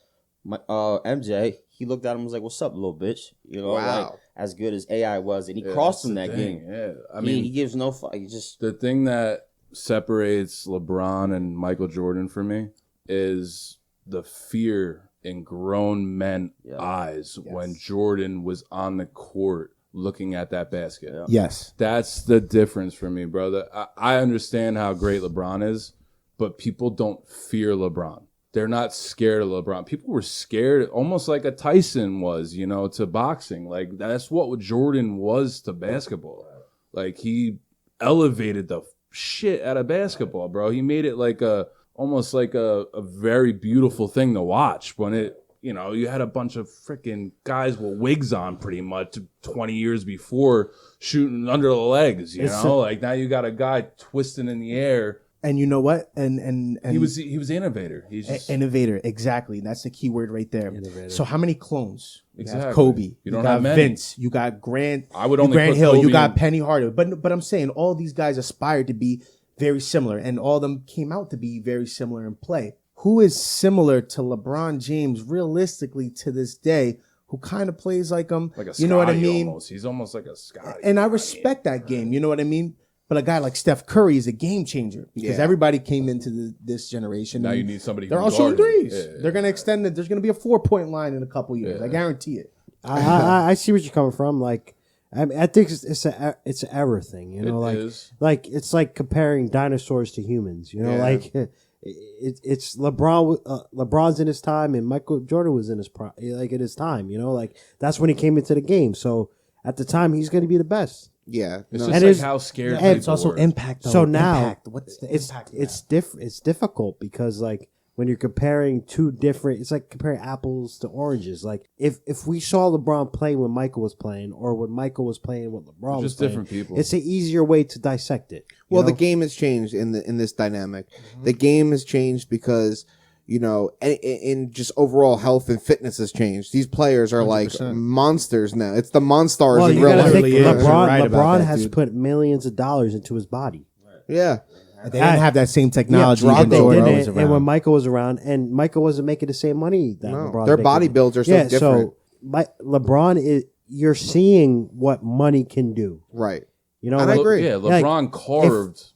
MJ. He looked at him and was like, "What's up, little bitch?" Like, as good as AI was, and he crossed him that game. Yeah, I He mean, gives no fuck. He just the thing that separates LeBron and Michael Jordan for me is the fear in grown men's eyes when Jordan was on the court looking at that basket. Yes. That's the difference for me, brother. I understand how great LeBron is, but people don't fear LeBron. They're not scared of LeBron. People were scared, almost like a Tyson was, to boxing. Like, that's what Jordan was to basketball. Like he elevated the shit out of basketball, bro. He made it like almost like a very beautiful thing to watch when it, you had a bunch of freaking guys with wigs on pretty much 20 years before shooting under the legs, like now you got a guy twisting in the air. And you know what? And he was innovator. He's just innovator, exactly. That's the key word right there. Innovator. So how many clones? You Exactly. have Kobe. You don't got have many. Vince. You got Grant. I would only Grant put Hill. Kobe You got in- Penny Hardaway. But I'm saying all these guys aspired to be very similar, and all of them came out to be very similar in play. Who is similar to LeBron James realistically to this day? Who kind of plays like him? like a you know what I Scotty mean? Almost. He's almost like a Scotty. And I respect that game. You know what I mean? But a guy like Steph Curry is a game changer because Yeah. everybody came into this generation. Now and you need somebody who They're can all shooting guard him. threes. Yeah. They're going to extend it. There's going to be a 4-point line in a couple years. Yeah. I guarantee it. I see what you're coming from. Like, I think it's an error thing. It like is. like it's like comparing dinosaurs to humans. Yeah. Like it's LeBron. LeBron's in his time, and Michael Jordan was in his prime, like in his time. Like that's when he came into the game. So at the time, he's going to be the best. Yeah. It's no. just And like it's- how scared and people It's also were. impact. Though. So now Impact. What's the impact? of that? It's difficult because like when you're comparing two different, it's like comparing apples to oranges. Like if we saw LeBron play when Michael was playing, or when Michael was playing when LeBron was Just playing, different people. it's an easier way to dissect it. you Well, know? the game has changed in this dynamic. The game has changed because in just overall health and fitness has changed. These players are like 100%. monsters now. It's the monsters well, in you real gotta life. think Really is. You're LeBron. right about LeBron that, has dude. put millions of dollars into his body. Yeah. They didn't have that same technology Drago, when They Jordan bro. was didn't, and when around. Michael was around, and Michael wasn't making the same money that No, LeBron. their body builds are so different. LeBron is. You're seeing what money can do. Right. And I agree. Yeah, Like, LeBron carved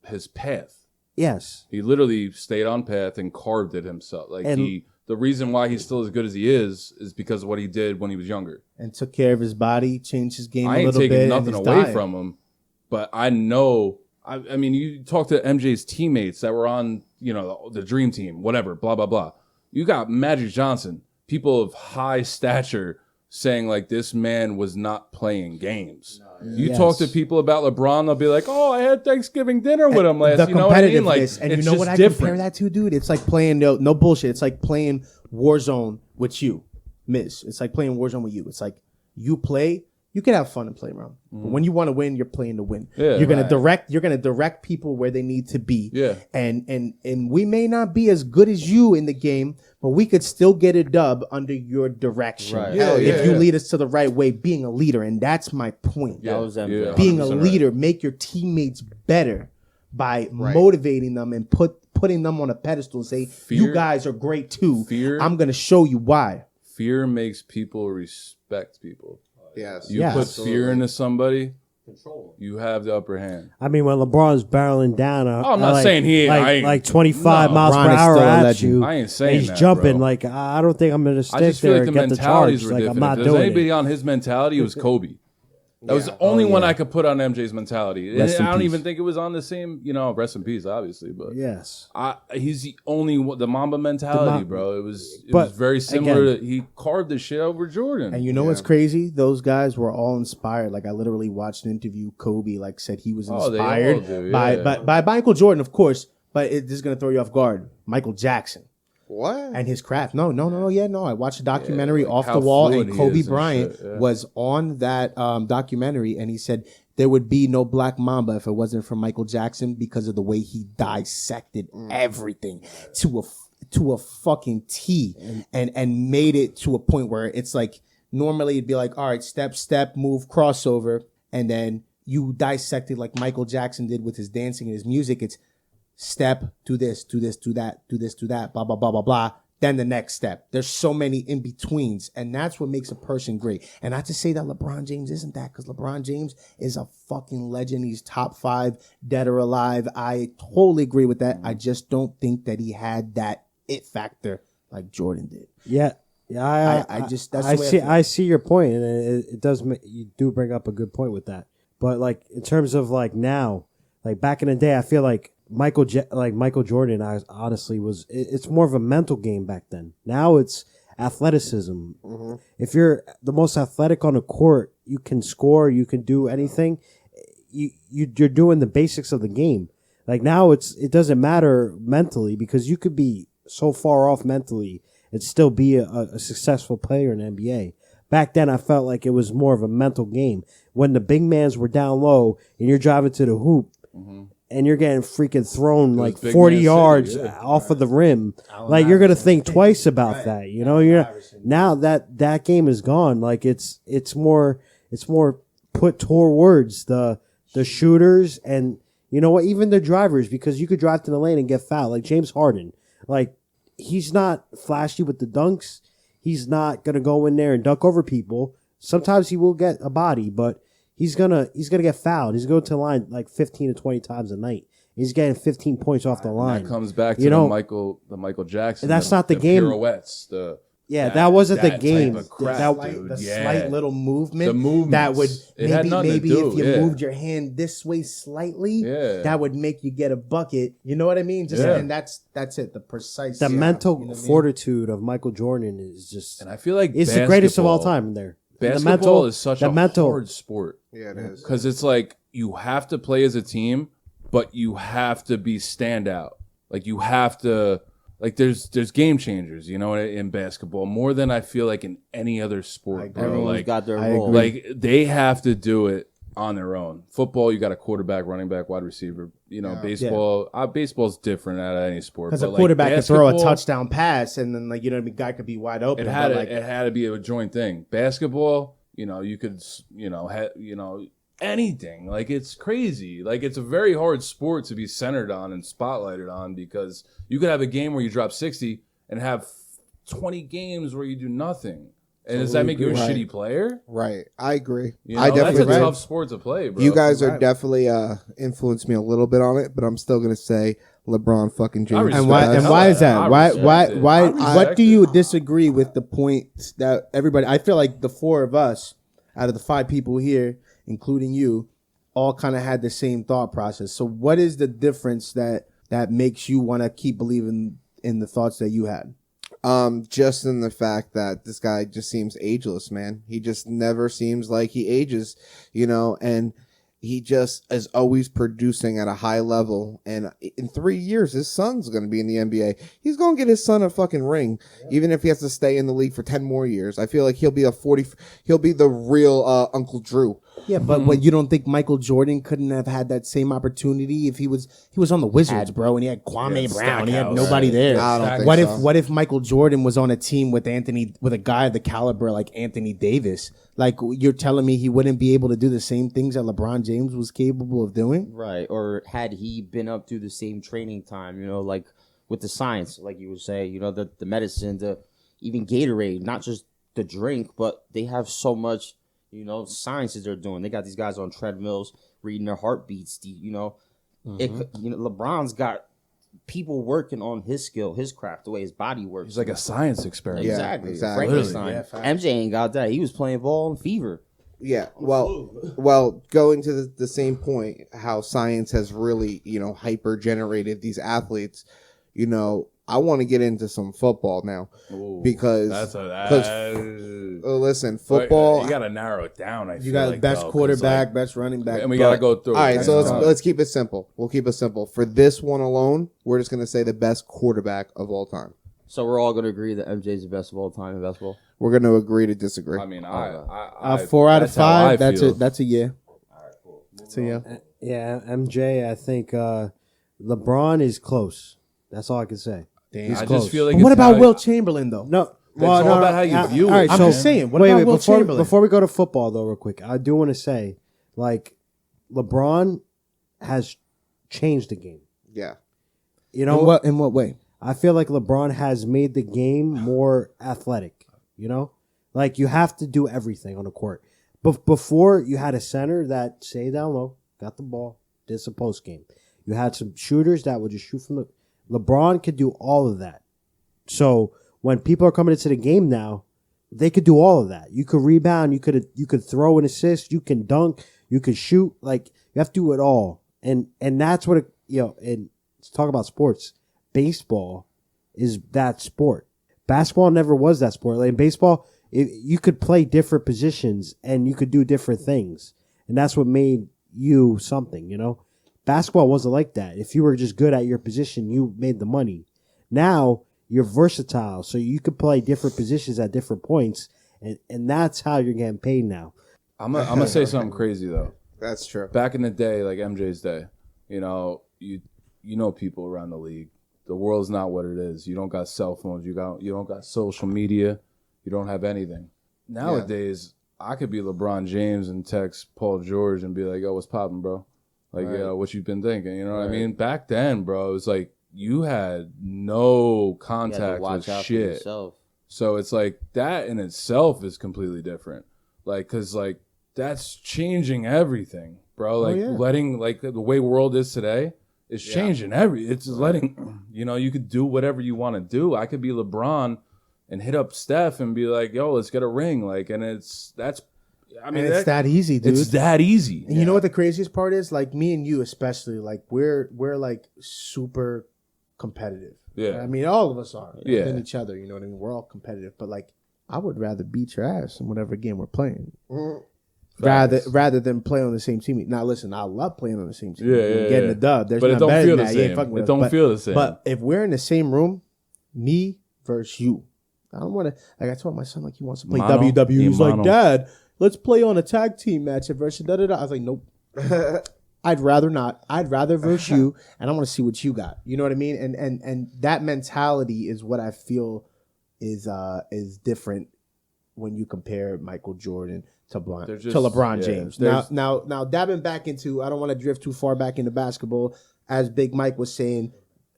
his path. Yes. He literally stayed on path and carved it himself. Like And- the reason why he's still as good as he is because of what he did when he was younger. and took care of his body, changed his game I a ain't little bit. taking and nothing his away diet. from him, but I know. I mean, you talk to MJ's teammates that were on, the Dream Team, whatever, blah blah blah. You got Magic Johnson, people of high stature, saying like this man was not playing games. You Yes. talk to people about LeBron, they'll be like, "Oh, I had Thanksgiving dinner with him last." The You know what I mean? Like, competitiveness, and you it's know just what I different. compare that to, dude? It's like playing no bullshit. It's like playing Warzone with you, Mizz. It's like playing Warzone with you. It's like you play. You can have fun and play around. But when you want to win, you're playing to win. Yeah. You're gonna Right. direct. You're gonna direct people where they need to be. Yeah. And we may not be as good as you in the game, but we could still get a dub under your direction. Right. Yeah, if yeah, you yeah. lead us to the right way, being a leader, and that's my point. That was MJ. Yeah. Being a 100% right. leader, make your teammates better by motivating them and putting them on a pedestal and say, you Fear- guys are great too. fear- I'm going to show you why. Fear makes people respect people. Yes. You Yeah. put fear into somebody, you have the upper hand. I mean, when LeBron's barreling down, I'm not saying he ain't- I ain't- like 25 No, miles LeBron per is hour still a at legend. you. I ain't and saying he's that, jumping. bro. Like I don't think I'm going to I stick just feel there like the and get the mentalities charge. were Like different. I'm not if there's doing anybody it. on his mentality, it was Kobe. That was the only one I could put on MJ's mentality. Rest in I don't peace. even think it was on the same, rest in peace, obviously. But Yes. he's the only one, the Mamba mentality, bro. It was But, very similar. again- He carved the shit over Jordan. And you know what's crazy? Those guys were all inspired. Like I literally watched an interview. Kobe said he was Oh, they inspired all do, by, yeah. by Michael Jordan, of course. But this is going to throw you off guard. Michael Jackson. What? And his craft. No. I watched a documentary like Off how the Wall, fluid and he Kobe is and Bryant shit, yeah. was on that documentary, and he said there would be no Black Mamba if it wasn't for Michael Jackson because of the way he dissected everything to a fucking T, and made it to a point where it's like normally it'd be like, all right, step, move, crossover, and then you dissect it like Michael Jackson did with his dancing and his music. It's step, do this, do that, blah, blah, blah, blah, blah. Then the next step. There's so many in betweens. And that's what makes a person great. And not to say that LeBron James isn't that, because LeBron James is a fucking legend. He's top 5, dead or alive. I totally agree with that. I just don't think that he had that it factor like Jordan did. Yeah. Yeah. I just, that's I the way see. feel. I see your point, and it does. You do bring up a good point with that. But like in terms of like now, like back in the day, I feel like Michael Jordan, I honestly was. It's more of a mental game back then. Now it's athleticism. If you're the most athletic on the court, you can score. You can do anything. you're doing the basics of the game. Like now it doesn't matter mentally because you could be so far off mentally and still be a successful player in the NBA. Back then, I felt like it was more of a mental game. When the big mans were down low and you're driving to the hoop and you're getting freaking thrown like big 40 man yards city, off of the rim, like you're gonna think twice about that. You know, now that game is gone. Like it's more put towards the shooters and you know what, even the drivers, because you could drive to the lane and get fouled. Like James Harden, like he's not flashy with the dunks. He's not gonna go in there and dunk over people. Sometimes he will get a body, but he's gonna get fouled. He's going to the line like 15 to 20 times a night. He's getting 15 points off the line. That comes back to You know, the Michael Jackson. that's not the game. Pirouettes, that wasn't the game. Type of crap, That- dude. Slight little movement The movements. that would It had nothing to maybe do, if you yeah. moved your hand this way slightly, Yeah. that would make you get a bucket. You know what I mean? Just Yeah. and that's it. The precise the mental you know what I mean? fortitude of Michael Jordan is just And I feel like it's the greatest of all basketball- time there. Basketball is such a hard sport. Yeah, it is. Because it's like you have to play as a team, but you have to be standout. Like you have to, like there's game changers, you know, in basketball more than I feel like in any other sport, bro. Everyone's Like, got their I role. agree. like they have to do it on their own. Football, you got a quarterback, running back, wide receiver. You know, baseball, baseball's different out of any sport. Because a but, like, quarterback can throw a basketball, touchdown pass, and then like you know, what I mean, guy could be wide open. It had but, to, like, it had to be a joint thing. Basketball, you know, you could, you know, anything. Like it's crazy. Like it's a very hard sport to be centered on and spotlighted on because you could have a game where you drop 60 and have 20 games where you do nothing. And does that make you a Right. shitty player? Right. I agree. You know, I that's definitely a agree. tough sport to play, bro. You guys are definitely influenced me a little bit on it, but I'm still gonna say LeBron fucking James. respect is and the why best. and why is that? I Why respect it. I what respect do you it. disagree with the point that everybody? I feel like the four of us, out of the five people here, including you, all kind of had the same thought process. So what is the difference that makes you want to keep believing in the thoughts that you had? Just in the fact that this guy just seems ageless, man. He just never seems like he ages, you know, and he just is always producing at a high level. And in 3 years, his son's going to be in the NBA. He's going to get his son a fucking ring, even if he has to stay in the league for 10 more years. I feel like he'll be the real Uncle Drew. Yeah, but what you don't think Michael Jordan couldn't have had that same opportunity if he was on the Wizards, bro, and he had Kwame Brown, he had Stackhouse. nobody there. I don't think what so. if what if Michael Jordan was on a team with a guy of the caliber like Anthony Davis? Like you're telling me he wouldn't be able to do the same things that LeBron James was capable of doing? Right. Or had he been up through the same training time, you know, like with the science, like you would say, you know, the medicine, even Gatorade, not just the drink, but they have so much, you know, sciences they're doing. They got these guys on treadmills reading their heartbeats, you know. LeBron's got people working on his skill, his craft, the way his body works. He's like a science experiment. Yeah, Exactly. exactly. Frankenstein. Yeah, facts. MJ ain't got that. He was playing ball in fever. Yeah, well, going to the same point, how science has really, you know, hyper generated these athletes. You know, I want to get into some football now because listen, football. You got to narrow it down. You got best quarterback, best running back, and we got to go through. All right, so That's let's keep it simple. We'll keep it simple. For this one alone, we're just gonna say the best quarterback of all time. So we're all going to agree that MJ is the best of all time in basketball. We're gonna agree to disagree. I mean, 4 out of that's how I 5. That's feel. it. That's a yeah. That's a yeah. Yeah, MJ. I think LeBron is close. That's all I can say. Damn. He's I close. just feel like But what it's about how- Will Chamberlain though? No, all about how you view it. all right, I'm so- just saying. What wait, about Will before, Chamberlain? Before we go to football, though, real quick, I do want to say, like, LeBron has changed the game. Yeah, You know, In what way? I feel like LeBron has made the game more athletic. You know, like you have to do everything on the court. But before, you had a center that stayed down low, got the ball, did some post game. You had some shooters that would just shoot from the. LeBron could do all of that. So when people are coming into the game now, they could do all of that. You could rebound, you could throw an assist, you can dunk, you could shoot. Like you have to do it all, and that's what And let's talk about sports. Baseball is that sport. Basketball never was that sport. Like in baseball, you could play different positions and you could do different things, and that's what made you something, you know? Basketball wasn't like that. If you were just good at your position, you made the money. Now you're versatile, so you could play different positions at different points, and that's how you're getting paid now. I'm gonna say something crazy though. That's true. Back in the day, like MJ's day, you know people around the league. The world's not what it is. You don't got cell phones. You don't got social media. You don't have anything. Nowadays, I could be LeBron James and text Paul George and be like, "Yo, what's poppin', bro? Like, Right. what you been thinking?" You know what I mean? Back then, bro, it was like you had no You had to contact watch with out for shit. yourself. So it's like that in itself is completely different. Like, cause like that's changing everything, bro. Like letting like the way world is today is changing it's letting, you could do whatever you want to do. I could be LeBron and hit up Steph and be like, yo, let's get a ring. Like, and it's that that easy, dude. It's that easy. And you know what the craziest part is? Like me and you especially, like we're like super competitive. Yeah. I mean, all of us are. Yeah. Than each other, you know what I mean? We're all competitive. But like I would rather beat your ass in whatever game we're playing. Rather than play on the same team. Now listen, I love playing on the same team. Getting the dub. There's But it not don't better feel than the that. You ain't same. fucking with It us. don't feel the same. But if we're in the same room, me versus you. I don't want to, like I told my son, like he wants to play Mono, WWE. He's like, mono. Dad, let's play on a tag team match versus da-da-da. I was like, nope. I'd rather not. I'd rather versus you, and I want to see what you got. You know what I mean? And that mentality is what I feel is different when you compare Michael Jordan to LeBron James. Now dabbing back into, I don't want to drift too far back into basketball. As Big Mike was saying,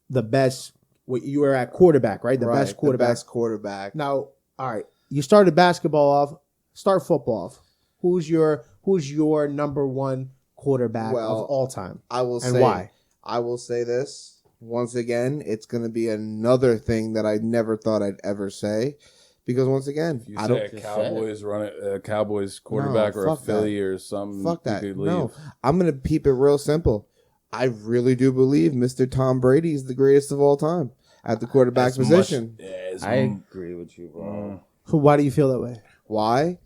the best. You were at quarterback, right? The best quarterback. The best quarterback. Now, all right. You started basketball off. Start football off. Who's your number one quarterback of all time? I will and say why? I will say this once again. It's going to be another thing that I never thought I'd ever say, because once again, You I say don't. a Cowboys quarterback or a fuck Philly that. or something. Fuck that. You could No, leave. I'm going to keep it real simple. I really do believe Mr. Tom Brady is the greatest of all time at the quarterback As much- position. I agree with you, bro. So why do you feel that way? Why?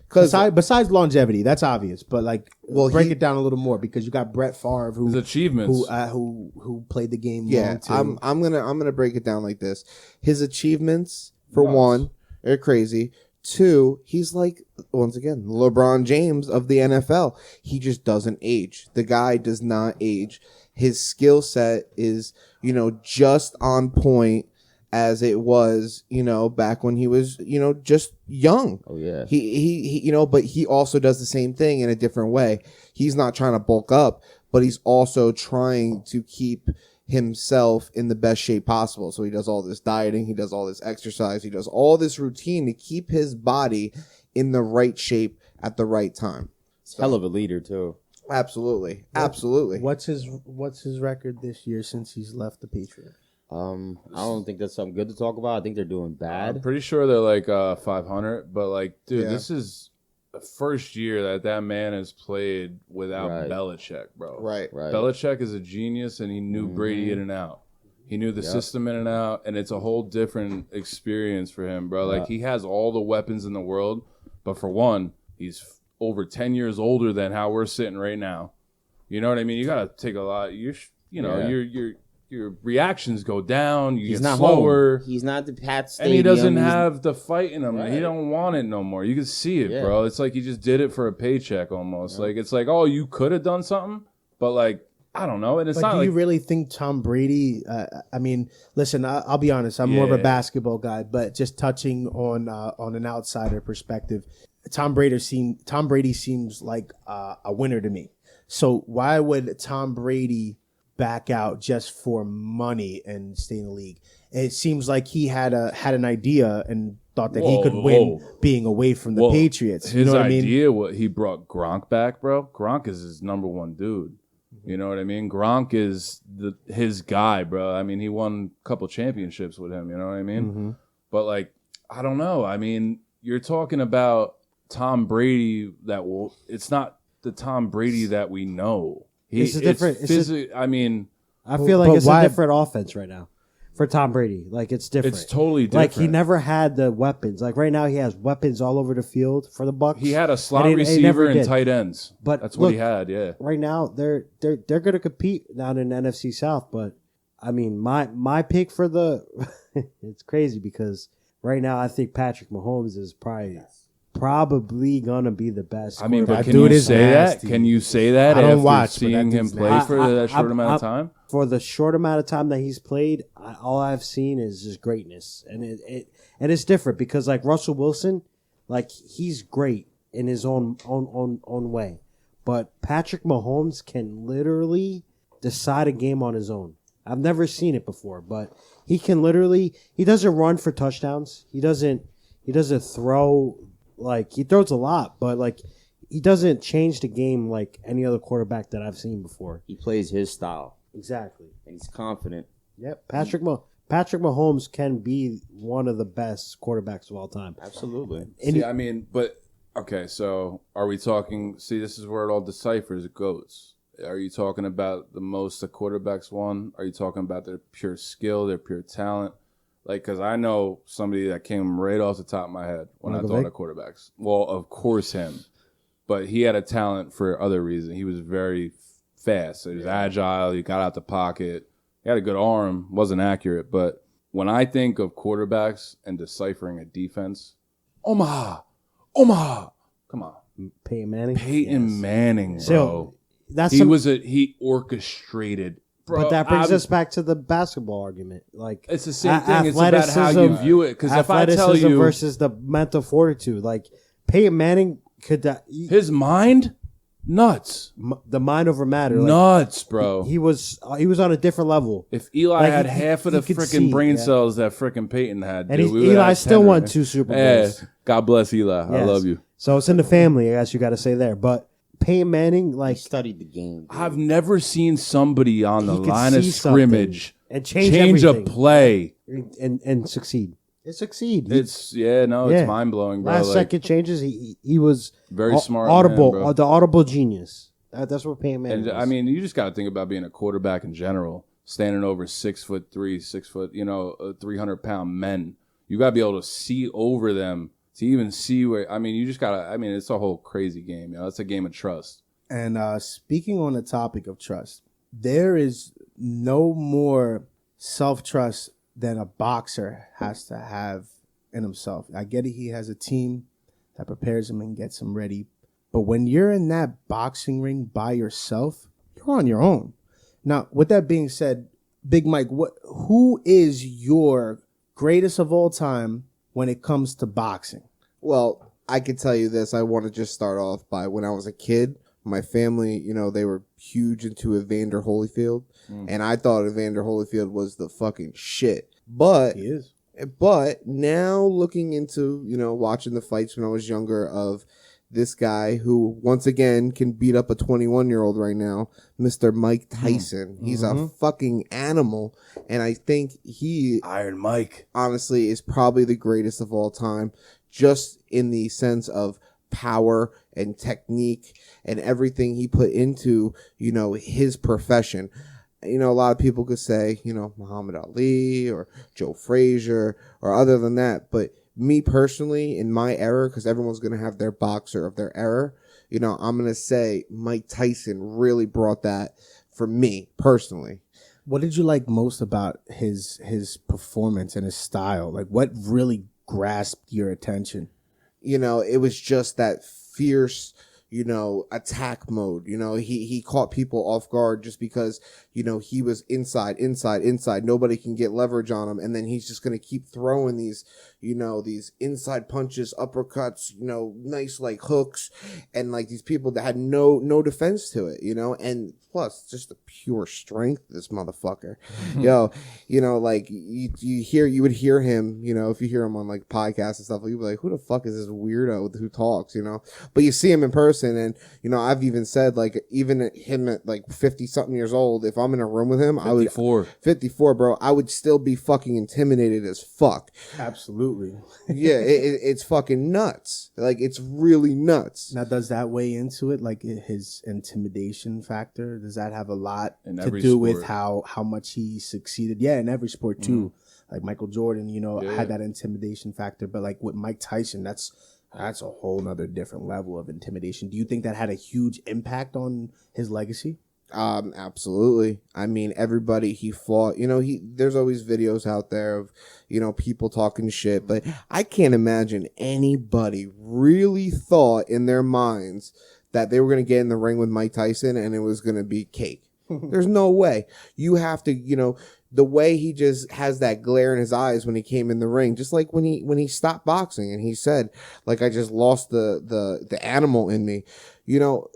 Because Besides longevity, that's obvious. But like, break he- it down a little more, because you got Brett Favre, His achievements. who played the game yeah, long too. I'm gonna break it down like this. His achievements, for one, are crazy. Two, he's like, once again, LeBron James of the NFL. He just doesn't age. The guy does not age. His skill set is, just on point as it was, back when he was, just young. Oh yeah. He but he also does the same thing in a different way. He's not trying to bulk up, but he's also trying to keep himself in the best shape possible. So he does all this dieting, he does all this exercise, he does all this routine to keep his body in the right shape at the right time. Hell of a leader too. Absolutely. Absolutely. What's his record this year since he's left the Patriots? I don't think that's something good to talk about. I think they're doing bad. I'm pretty sure they're like 500, but like, dude, Yeah. this is the first year that man has played without Right. Belichick, bro. Right. Right. Belichick is a genius, and he knew Brady in and out. He knew the system in and out, and it's a whole different experience for him, bro. Like, he has all the weapons in the world, but for one, he's over 10 years older than how we're sitting right now. You know what I mean? You gotta take a lot. Your reactions go down. You He's get not slower. home. He's not the Pat And Stadium. he doesn't He's- have the fight in him. Right. He don't want it no more. You can see it, Yeah. bro. It's like he just did it for a paycheck almost. Like, it's like, oh, you could have done something, but like, I don't know. And it's But not do like you really think Tom Brady? I mean, listen, I'll be honest. I'm more of a Yeah. basketball guy, but just touching on an outsider perspective, Tom Brady seems like a winner to me. So why would Tom Brady back out just for money and stay in the league? It seems like he had an idea and thought that he could win being away from the Well, Patriots. His You know what I mean? idea, what he brought Gronk back, bro. Gronk is his number one dude. You know what I mean? Gronk is his guy, bro. I mean, he won a couple championships with him. You know what I mean? Mm-hmm. But like, I don't know. I mean, you're talking about Tom Brady it's not the Tom Brady that we know. It's a different- I mean, I feel like But it's why- a different offense right now. for Tom Brady. Like it's different. It's totally different. Like he never had the weapons. Like right now he has weapons all over the field for the Bucs. He had a slot And he never receiver and did. tight ends. But That's what look, he had. Yeah. right now they're going to compete not in NFC South, but I mean my pick for the it's crazy because right now I think Patrick Mahomes is probably gonna be the best. I mean, but quarterback. can dude you is say nasty. that? Can you say that I don't after watch, but seeing that him dude's play nasty. for that short amount of time? For the short amount of time that he's played, all I've seen is just greatness, and it's different because like Russell Wilson, like he's great in his own way, but Patrick Mahomes can literally decide a game on his own. I've never seen it before, but he can literally. He doesn't run for touchdowns. He doesn't throw. Like he throws a lot, but like he doesn't change the game like any other quarterback that I've seen before. He plays his style, Exactly. and he's confident. Yep. Patrick Mahomes can be one of the best quarterbacks of all time. Absolutely. And See, I mean, but okay. So, are we talking? See, this is where it all deciphers. It goes. Are you talking about the most the quarterbacks won? Are you talking about their pure skill, their pure talent? Like, because I know somebody that came right off the top of my head when I thought of quarterbacks. Well, of course him. But he had a talent for other reasons. He was very fast. He was agile. He got out the pocket. He had a good arm. Wasn't accurate. But when I think of quarterbacks and deciphering a defense, Omaha. Come on. Peyton Manning. Peyton Manning, bro. So that's He orchestrated. Bro, but that brings us back to the basketball argument. Like it's the same thing. It's about how you athleticism- view it. Because if I tell athleticism you versus the mental fortitude, like Peyton Manning could his mind, nuts, the mind over matter. Like, nuts, bro. he was on a different level. If Eli Like, had he- half of he the could freaking see, brain yeah. cells that freaking Peyton had, And dude, we would Eli have still 10 won right 2 Super Yeah, Bowls. God bless Eli. I Yes. love you. So it's in the family, I guess you got to say there. But Peyton Manning, He like studied the game. dude. I've never seen somebody on the He could line of see something scrimmage and change a everything. play. and succeed. It succeed. It's Yeah. it's mind blowing, bro. Last Like, second changes. He was very smart, audible, man, bro. the audible genius. That's what Peyton Manning And was. I mean, you just got to think about being a quarterback in general, standing over 6'3", 300-pound men. You got to be able to see over them to even see where. I mean, you just got to. I mean, it's a whole crazy game. It's a game of trust. And speaking on the topic of trust, there is no more self-trust than a boxer has to have in himself. I get it. He has a team that prepares him and gets him ready. But when you're in that boxing ring by yourself, you're on your own. Now, with that being said, Big Mike, who is your greatest of all time when it comes to boxing? Well, I could tell you this. I want to just start off by when I was a kid, my family, they were huge into Evander Holyfield. And I thought Evander Holyfield was the fucking shit. But He is. now looking into, watching the fights when I was younger of this guy who once again can beat up a 21-year-old right now, Mr. Mike Tyson. He's a fucking animal. And I think he Iron Mike. honestly is probably the greatest of all time, just in the sense of power and technique and everything he put into, his profession. A lot of people could say, Muhammad Ali or Joe Frazier or other than that. But me personally, in my era, because everyone's going to have their boxer of their era, I'm going to say Mike Tyson really brought that for me personally. What did you like most about his performance and his style? Like, what really grasped your attention? It was just that fierce, attack mode. He caught people off guard just because, he was inside. Nobody can get leverage on him. And then he's just going to keep throwing these, these inside punches, uppercuts, nice like hooks and like these people that had no defense to it, and plus just the pure strength of this motherfucker. Like you would hear him, if you hear him on like podcasts and stuff, you'd be like, who the fuck is this weirdo who talks, but you see him in person person. And, you know, I've even said, like, even him at like 50 something years old, if I'm in a room with him, 54, bro, I would still be fucking intimidated as fuck. Absolutely. Yeah, it's fucking nuts. Like, it's really nuts. Now, does that weigh into it? Like his intimidation factor? Does that have a lot In to every do with sport. how much he succeeded? Yeah, in every sport too. Like Michael Jordan, you know, Yeah. had that intimidation factor. But like with Mike Tyson, that's a whole nother different level of intimidation. Do you think that had a huge impact on his legacy? Absolutely. I mean, everybody he fought, you know, there's always videos out there of, you know, people talking shit, but I can't imagine anybody really thought in their minds that they were going to get in the ring with Mike Tyson and it was going to be cake. There's no way. You have to, you know, the way he just has that glare in his eyes when he came in the ring, just like when he stopped boxing and he said, like, I just lost the animal in me, you know.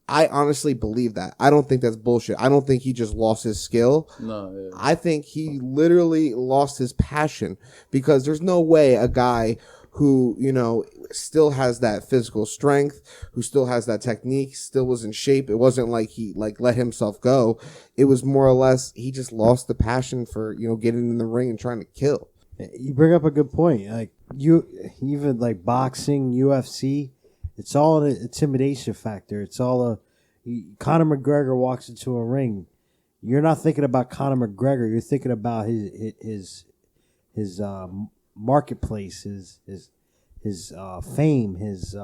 I honestly believe that. I don't think that's bullshit. I don't think he just lost his skill. No, yeah. I think he literally lost his passion, because there's no way a guy who, you know, still has that physical strength, who still has that technique, still was in shape. It wasn't like he like let himself go. It was more or less he just lost the passion for, you know, getting in the ring and trying to kill. You bring up a good point. Like even like boxing, UFC, it's all an intimidation factor. It's all Conor McGregor walks into a ring. You're not thinking about Conor McGregor. You're thinking about his marketplace, his fame, his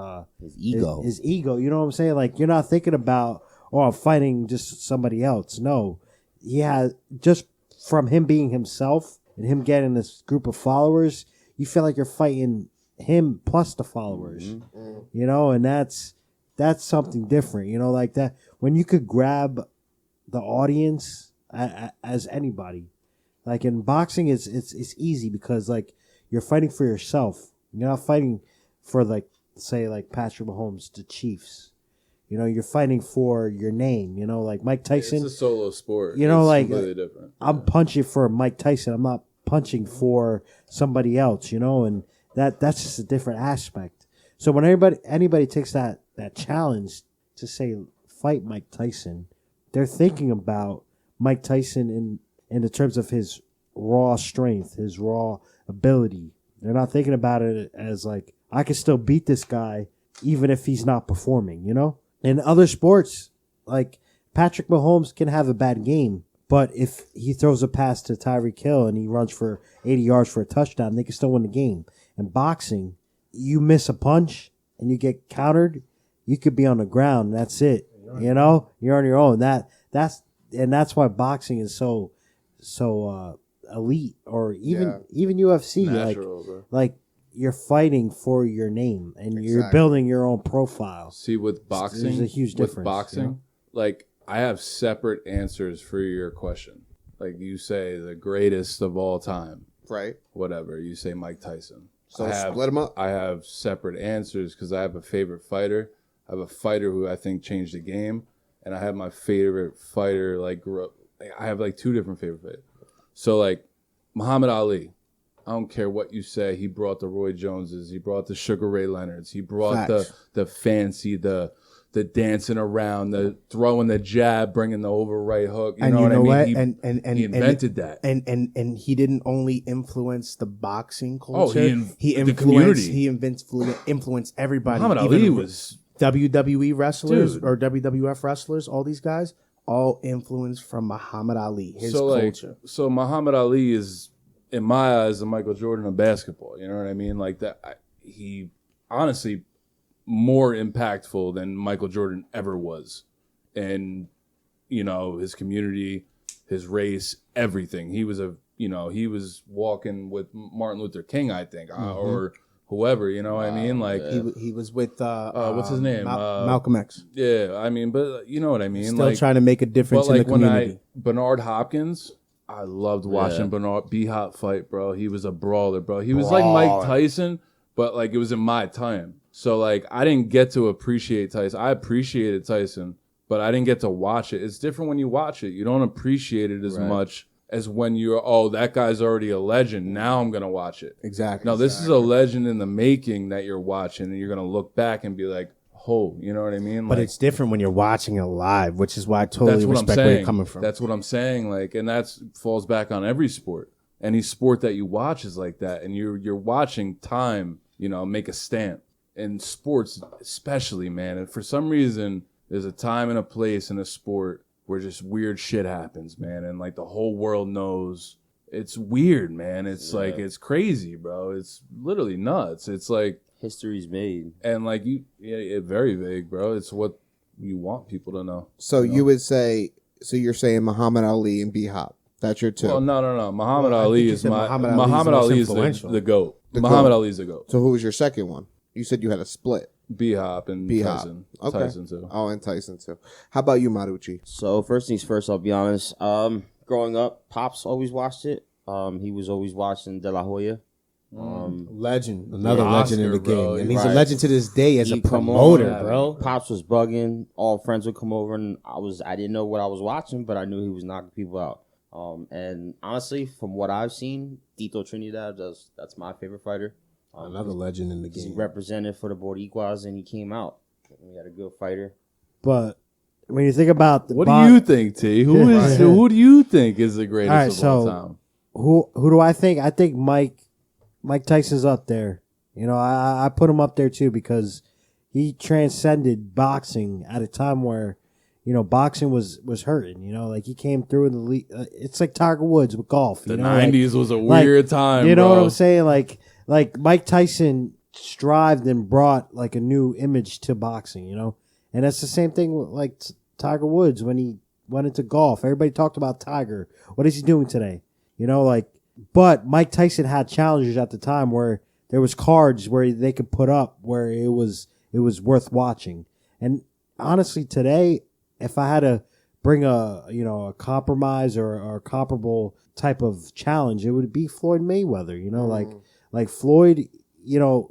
ego. his ego. You know what I'm saying? Like, you're not thinking about, oh, I'm fighting just somebody else. No, he has, just from him being himself and him getting this group of followers, you feel like you're fighting him plus the followers. You know, and that's something different. You know, like that when you could grab the audience as anybody. Like in boxing, it's easy because like you're fighting for yourself. You're not fighting for, like, say, like Patrick Mahomes, the Chiefs. You know, you're fighting for your name. You know, like Mike Tyson. It's a solo sport. You know, It's like completely different. I'm punching for Mike Tyson. I'm not punching for somebody else. You know, and that's just a different aspect. So when anybody takes that challenge to say fight Mike Tyson, they're thinking about Mike Tyson in the terms of his raw strength, his raw ability. They're not thinking about it as like, I can still beat this guy even if he's not performing, you know? In other sports, like Patrick Mahomes can have a bad game, but if he throws a pass to Tyreek Hill and he runs for 80 yards for a touchdown, they can still win the game. In boxing, you miss a punch and you get countered, you could be on the ground. That's it. You know, you're on your own. That's why boxing is so elite, or even UFC. Natural, bro. Like you're fighting for your name and you're Exactly. building your own profile. See, with boxing, There's a huge difference, With boxing, you know? like, I have separate answers for your question. Like, you say the greatest of all time, Right. whatever. You say Mike Tyson. So split 'em up. I have separate answers because I have a favorite fighter. I have a fighter who I think changed the game, and I have my favorite fighter. Like, I have like two different favorite fighters. So like Muhammad Ali, I don't care what you say. He brought the Roy Joneses. He brought the Sugar Ray Leonards. He brought Facts. the fancy, the dancing around, the throwing the jab, bringing the over right hook. You know what I mean? He invented that. And he didn't only influence the boxing culture. The community. He influenced everybody. Muhammad Even Ali was WWE wrestlers Dude. or WWF wrestlers. All these guys, all influenced from Muhammad Ali. His culture. So Muhammad Ali is, in my eyes, the Michael Jordan of basketball. You know what I mean? Like that. He honestly more impactful than Michael Jordan ever was, and you know, his community, his race, everything. He was he was walking with Martin Luther King, I think, or whoever. You know what I mean? Like He was with what's his name? Malcolm X. Yeah, I mean, but you know what I mean. Still trying to make a difference in the community. Bernard Hopkins, I loved watching Bernard B-Hop fight, bro. He was a brawler, bro. He was like Mike Tyson, but like it was in my time. So like I didn't get to appreciate Tyson. I appreciated Tyson, but I didn't get to watch it. It's different when you watch it. You don't appreciate it as much as when you're, oh, that guy's already a legend. Now I'm going to watch it. Exactly. Now this is a legend in the making that you're watching, and you're going to look back and be like, whole. You know what I mean? But Like, it's different when you're watching it live, which is why I totally respect where you're coming from. That's what I'm saying. Like, and that's falls back on every sport. Any sport that you watch is like that, and you're watching time, make a stamp. In sports, especially, man. And for some reason, there's a time and a place in a sport where just weird shit happens, man, and like the whole world knows. It's weird, man. It's like it's crazy, bro. It's literally nuts. It's like History's made. and like it's very vague, bro. It's what you want people to know. So you would say, so you're saying Muhammad Ali and B-Hop. That's your two. Well, no. Muhammad Well, I Ali think you is said my Muhammad Muhammad Ali Ali is is the most influential. the GOAT. The Muhammad GOAT. Ali's the GOAT. So who was your second one? You said you had a split. B-Hop and B-Hop. Tyson. Okay. Tyson too. Oh, and Tyson too. How about you, Maruchii? So first things first, I'll be honest. Growing up, Pops always watched it. He was always watching De La Hoya. Legend, another Yeah, legend in Oscar, the game, bro. and he's Right. a legend to this day as a He'd come promoter, over, bro. Pops was bugging. All friends would come over, and I didn't know what I was watching, but I knew he was knocking people out. And honestly, from what I've seen, Tito Trinidad, that's my favorite fighter. Another legend in the He game. represented for the Boricuas, and he came out. We had a good fighter. But when you think about the What do you think, T? Who do you think is the greatest All right, of all so- time? who do I think? I think Mike Tyson's up there. I put him up there too because he transcended boxing at a time where boxing was hurting. Like he came through in the league. It's like Tiger Woods with golf. The 90s was a weird time, You know bro. what I'm saying? Like Mike Tyson strived and brought like a new image to boxing. And that's the same thing with like Tiger Woods when he went into golf. Everybody talked about Tiger. What is he doing today? But Mike Tyson had challenges at the time where there was cards where they could put up where it was worth watching. And honestly, today, if I had to bring a compromise or a comparable type of challenge, it would be Floyd Mayweather. Like Floyd,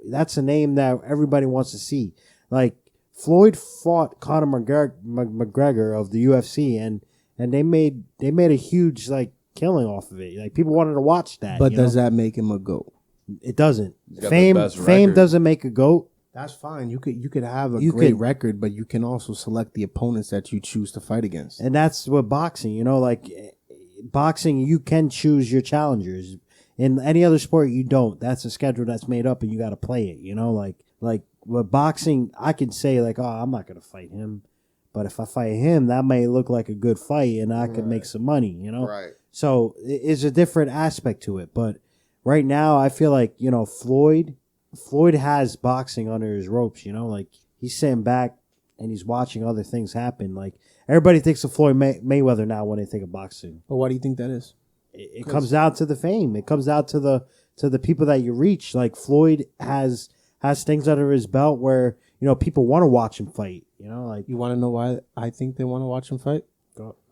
that's a name that everybody wants to see. Like Floyd fought Conor McGregor of the UFC, and they made a huge killing off of it. Like people wanted to watch that. But does that make him a GOAT? It doesn't. got the Fame best fame record. doesn't make a GOAT. That's fine. You could have a You great could- record, but you can also select the opponents that you choose to fight against. And that's what boxing, boxing, you can choose your challengers. In any other sport, you don't. That's a schedule that's made up and you got to play it, like with boxing, I can say oh, I'm not going to fight him. But if I fight him, that may look like a good fight and I could make some money, Right. So it's a different aspect to it. But right now, I feel like, Floyd has boxing under his ropes, he's sitting back and he's watching other things happen. Like everybody thinks of Floyd Mayweather now when they think of boxing. But why do you think that is? It comes down to the fame. It comes down to the people that you reach. Like Floyd has things under his belt where, people want to watch him fight, You want to know why I think they want to watch him fight?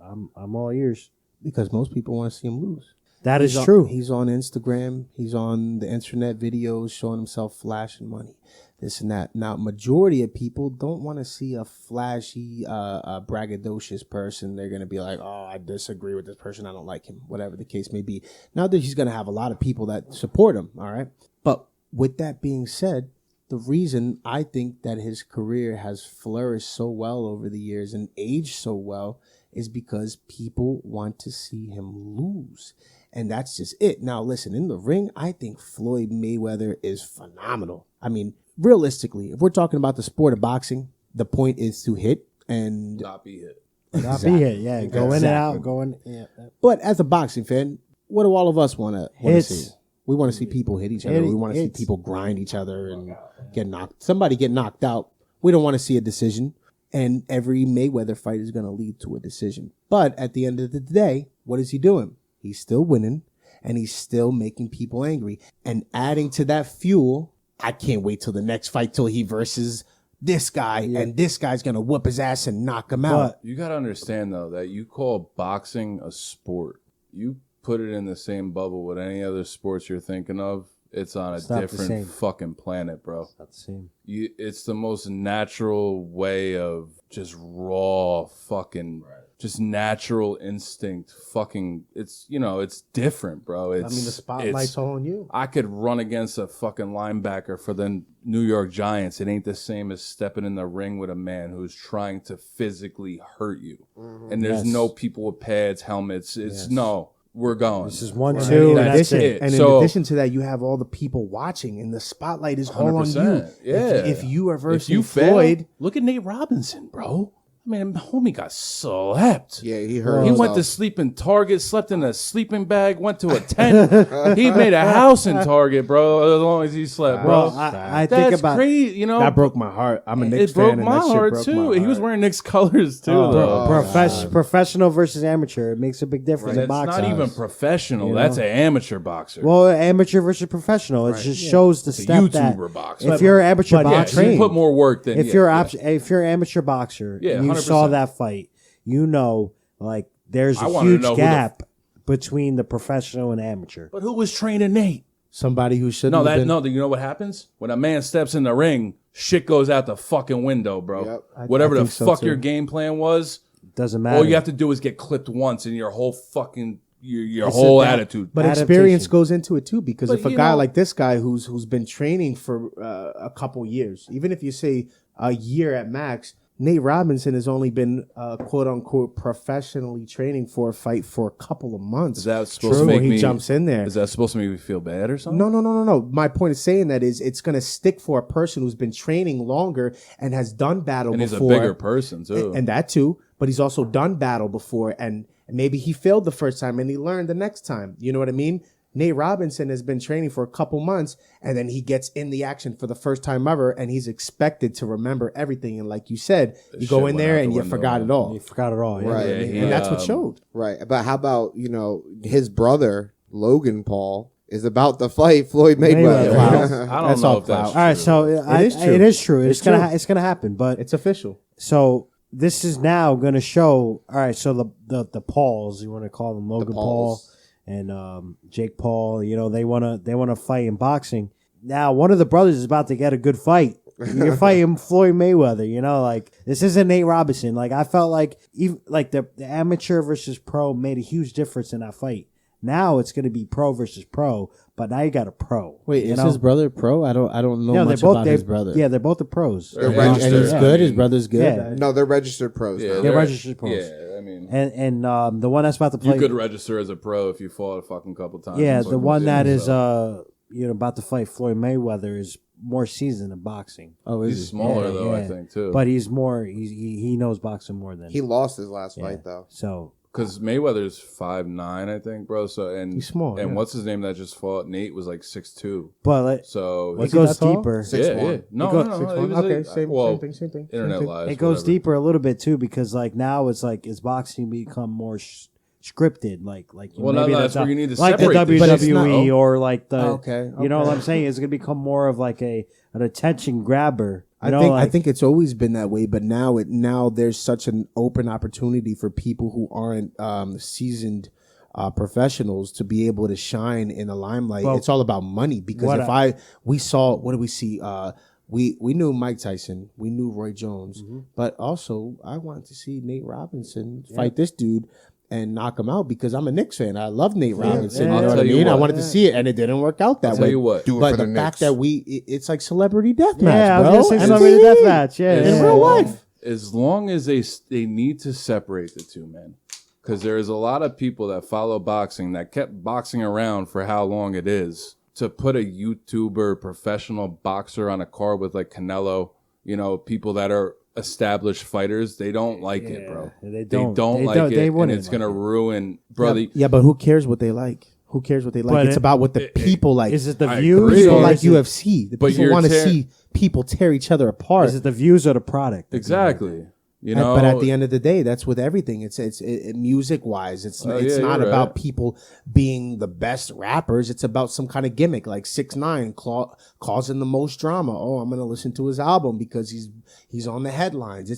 I'm all ears. Because most people want to see him lose. That is He's true. He's on Instagram. He's on the internet videos showing himself flashing money, this and that. Now, majority of people don't want to see a flashy, braggadocious person. They're going to be like, oh, I disagree with this person. I don't like him, whatever the case may be. Now that he's going to have a lot of people that support him, all right? But with that being said, the reason I think that his career has flourished so well over the years and aged so well is because people want to see him lose. And that's just it. Now, listen, in the ring, I think Floyd Mayweather is phenomenal. I mean, realistically, if we're talking about the sport of boxing, the point is to hit and... Not be hit. Not be it. Yeah, go in and out, Yeah. But as a boxing fan, what do all of us want to Hits. see? We want to see people hit each other. We want to see people grind each other and somebody get knocked out. We don't want to see a decision. And every Mayweather fight is going to lead to a decision. But at the end of the day, what is he doing? He's still winning, and he's still making people angry. And adding to that fuel, I can't wait till the next fight till he versus this guy, and this guy's going to whoop his ass and knock him out. You got to understand, though, that you call boxing a sport. You put it in the same bubble with any other sports you're thinking of, it's on a It's not the different same. fucking planet, bro. Not the same. It's the most natural way of just raw fucking just natural instinct. Fucking, it's it's different, bro. I mean, the spotlight's all on you. I could run against a fucking linebacker for the New York Giants. It ain't the same as stepping in the ring with a man who's trying to physically hurt you. And there's no people with pads, helmets. It's no, we're going. This is 1-2, In and that's addition, it. and in So- addition to that, you have all the people watching, and the spotlight is all on you. 100%. Yeah. If you are If versus you fail, Floyd, look at Nate Robinson, bro. I mean, homie got slept. Yeah, he hurt He himself. went to sleep in Target, slept in a sleeping bag, went to a tent. He made a house in Target, bro, as long as he slept, bro. Well, I That's think about crazy, that broke my heart. I'm a Knicks It broke fan, and my that shit heart, broke too. my He was heart. wearing Knicks colors, too, though. professional versus amateur. It makes a big difference in It's boxing. not even professional. That's an amateur boxer. Well, amateur versus professional. It just shows the It's a step that YouTuber boxer. if you're an amateur but yeah, boxer, you put more work than if you're an amateur boxer, Yeah, and you 100%. saw that fight, like there's I a wanna huge know who the gap between the professional and amateur. But who was training Nate? Somebody who shouldn't No, have been. you know what happens? When a man steps in the ring, shit goes out the fucking window, bro. Yep. Whatever I the think so, fuck too. your game plan was, Doesn't matter. all you have to do is get clipped once and your whole fucking your whole that- attitude. But Adaptation. experience goes into it too, because But, if a you guy know- like this guy who's been training for a couple years, even if you say a year at max, Nate Robinson has only been quote unquote professionally training for a fight for a couple of months. Is that supposed to True, make he me jumps in there. Is that supposed to make me feel bad or something? No. My point of saying that is it's going to stick for a person who's been training longer and has done battle And he's before. a bigger person too. And that too, but he's also done battle before, and maybe he failed the first time and he learned the next time. You know what I mean? Nate Robinson has been training for a couple months, and then he gets in the action for the first time ever, and he's expected to remember everything. And like you said, you go shit in went there out and the you window, forgot man. it all. You forgot it all. Yeah. Right. Yeah, he, And that's what showed. Right. But how about, his brother, Logan Paul, is about to fight Floyd Mayweather. Mayweather. I don't That's know all if that's clout. All right, true. so It is true. it is true. It's It's gonna true. it's gonna happen, but It's official. so this is now going to show. All right, so the Pauls, you want to call them Logan Paul Pauls. and Jake Paul, they want to fight in boxing. Now one of the brothers is about to get a good fight. You're fighting Floyd Mayweather, like this isn't Nate Robinson. Like I felt like even like the amateur versus pro made a huge difference in that fight. Now it's going to be pro versus pro, but now you got a pro. Wait, you is know? his brother pro? I don't know No, much about his brother. Yeah, they're both the pros. They're Yeah. registered. And he's Yeah, good. I His mean- brother's good. Yeah. No, they're registered pros. Yeah, now. They're registered pros. Yeah, I mean, And the one that's about to play. you could register as a pro if you fought a fucking couple times. Yeah, and the fucking one did, that is so. about to fight Floyd Mayweather is more seasoned in boxing. Oh, is He's he? smaller Yeah, though, I yeah. think too. But he's more he knows boxing more than He lost his last yeah. fight, though. So Because Mayweather's 5'9", I think, bro. So and He's small, And yeah. what's his name that just fought? Nate was like 6'2". but like, So it goes that tall? deeper. 6'1". No, It no, goes- no. 6'1". He was Okay, like- same well, thing. Internet Same thing. lies. It goes whatever. deeper a little bit too because like now it's like is boxing become more scripted like Well, maybe no, that's the- where you need to like the separate the But it's not- WWE or like the Okay, you know okay. what I'm saying it's gonna become more of like an attention grabber. You know, I like- think it's always been that way, but now there's such an open opportunity for people who aren't seasoned professionals to be able to shine in the limelight. Well, It's all about money because what we saw, what did we see? We knew Mike Tyson, we knew Roy Jones, but also I wanted to see Nate Robinson fight this dude and knock him out because I'm a Knicks fan. I love Nate Robinson. yeah. You know I'll what I tell you mean? I what. wanted to see it, and it didn't work out that I'll way. tell you what. Do it But for the the fact Knicks. that it's like celebrity deathmatch, yeah, I was bro. gonna say And celebrity it's- deathmatch. Yeah, As in real long- life. As long as they need to separate the two, man. Because there's a lot of people that follow boxing that kept boxing around for how long it is. To put a YouTuber, professional boxer on a card with like Canelo, people that are established fighters, they don't like it, bro. they They don't. don't They like don't- it, they and wouldn't it's like gonna it. ruin, bro. Yeah, but who cares what they like? Who cares what they like? But It's it- about what the people like. Is it the I views agree. It's or not like is it- UFC. The But people you're want to tear- see people tear each other apart. Is it the views or the product? Exactly. You know, But at the end of the day, that's with everything. It's music wise. It's Oh, it's yeah, not you're about right. people being the best rappers. It's about some kind of gimmick, like 6ix9ine causing the most drama. Oh, I'm gonna listen to his album because he's on the headlines.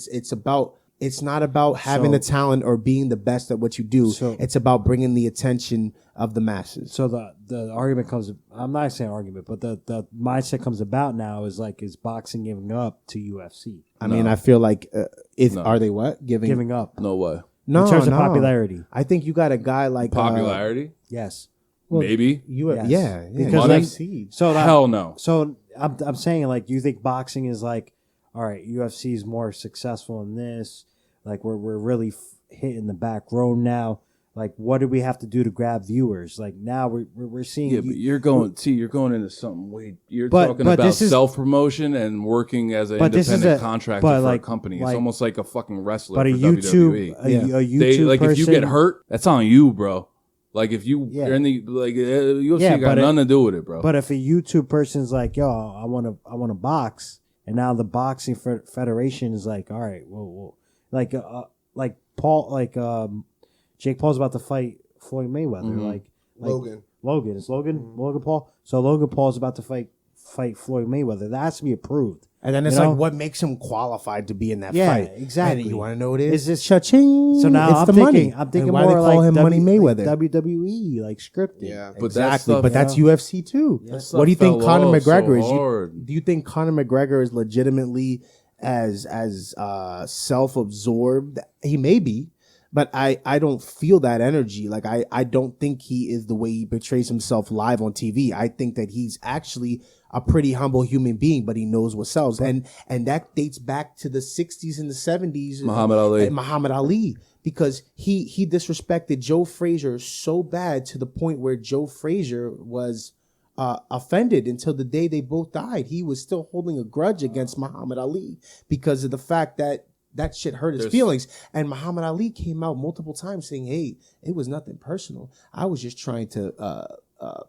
It's not about having the talent or being the best at what you do. So- It's about bringing the attention of the masses. So the argument comes. I'm not saying argument, but the mindset comes about now is boxing giving up to UFC? I mean, I feel like No. are they what giving Giving up. no way. No, in terms of no. popularity. I think you got a guy like Popularity? Yes. Maybe. Yes. Yeah, Because like- UFC. So that, Hell no. So I'm saying, like, you think boxing is like, all right, UFC is more successful in this. Like, we're really hitting the back row now. Like, what do we have to do to grab viewers? Like, now we're seeing. Yeah, but you're going into something way. You're But- talking but about this is- self promotion and working as an But this is independent a- contractor but for like- a company. It's like- almost like a fucking wrestler but a for YouTube, WWE. a YouTube They like person, if you get hurt, that's on you, bro. Like if you Yeah. are in the UFC Yeah, got but nothing to do with it, bro. But if a YouTube person's like, yo, I want to box, and now the boxing federation is like, all right, well like Paul, Jake Paul's about to fight Floyd Mayweather, Mm-hmm. like Logan. Logan is Logan Paul. So Logan Paul's about to fight Floyd Mayweather. That has to be approved. And then it's You know? like, what makes him qualified to be in that Yeah, fight? exactly. And you want to know what it Is is? this- Cha-ching. So now it's I'm the thinking, money. I'm thinking And why more they call like him Money Mayweather. like WWE, like scripted. Yeah. But that Exactly, stuff- but that's Yeah. UFC too. That stuff What do you think fell Conor off so McGregor is? hard. Do you think Conor McGregor is legitimately as self-absorbed? He may be, but I don't feel that energy. Like I don't think he is the way he portrays himself live on TV. I think that he's actually a pretty humble human being, but he knows what sells. And that dates back to the 60s and the 70s. Muhammad Ali. Muhammad Ali, because he disrespected Joe Frazier so bad to the point where Joe Frazier was offended until the day they both died. He was still holding a grudge against Muhammad Ali because of the fact that shit hurt his feelings. And Muhammad Ali came out multiple times saying, hey, it was nothing personal. I was just trying to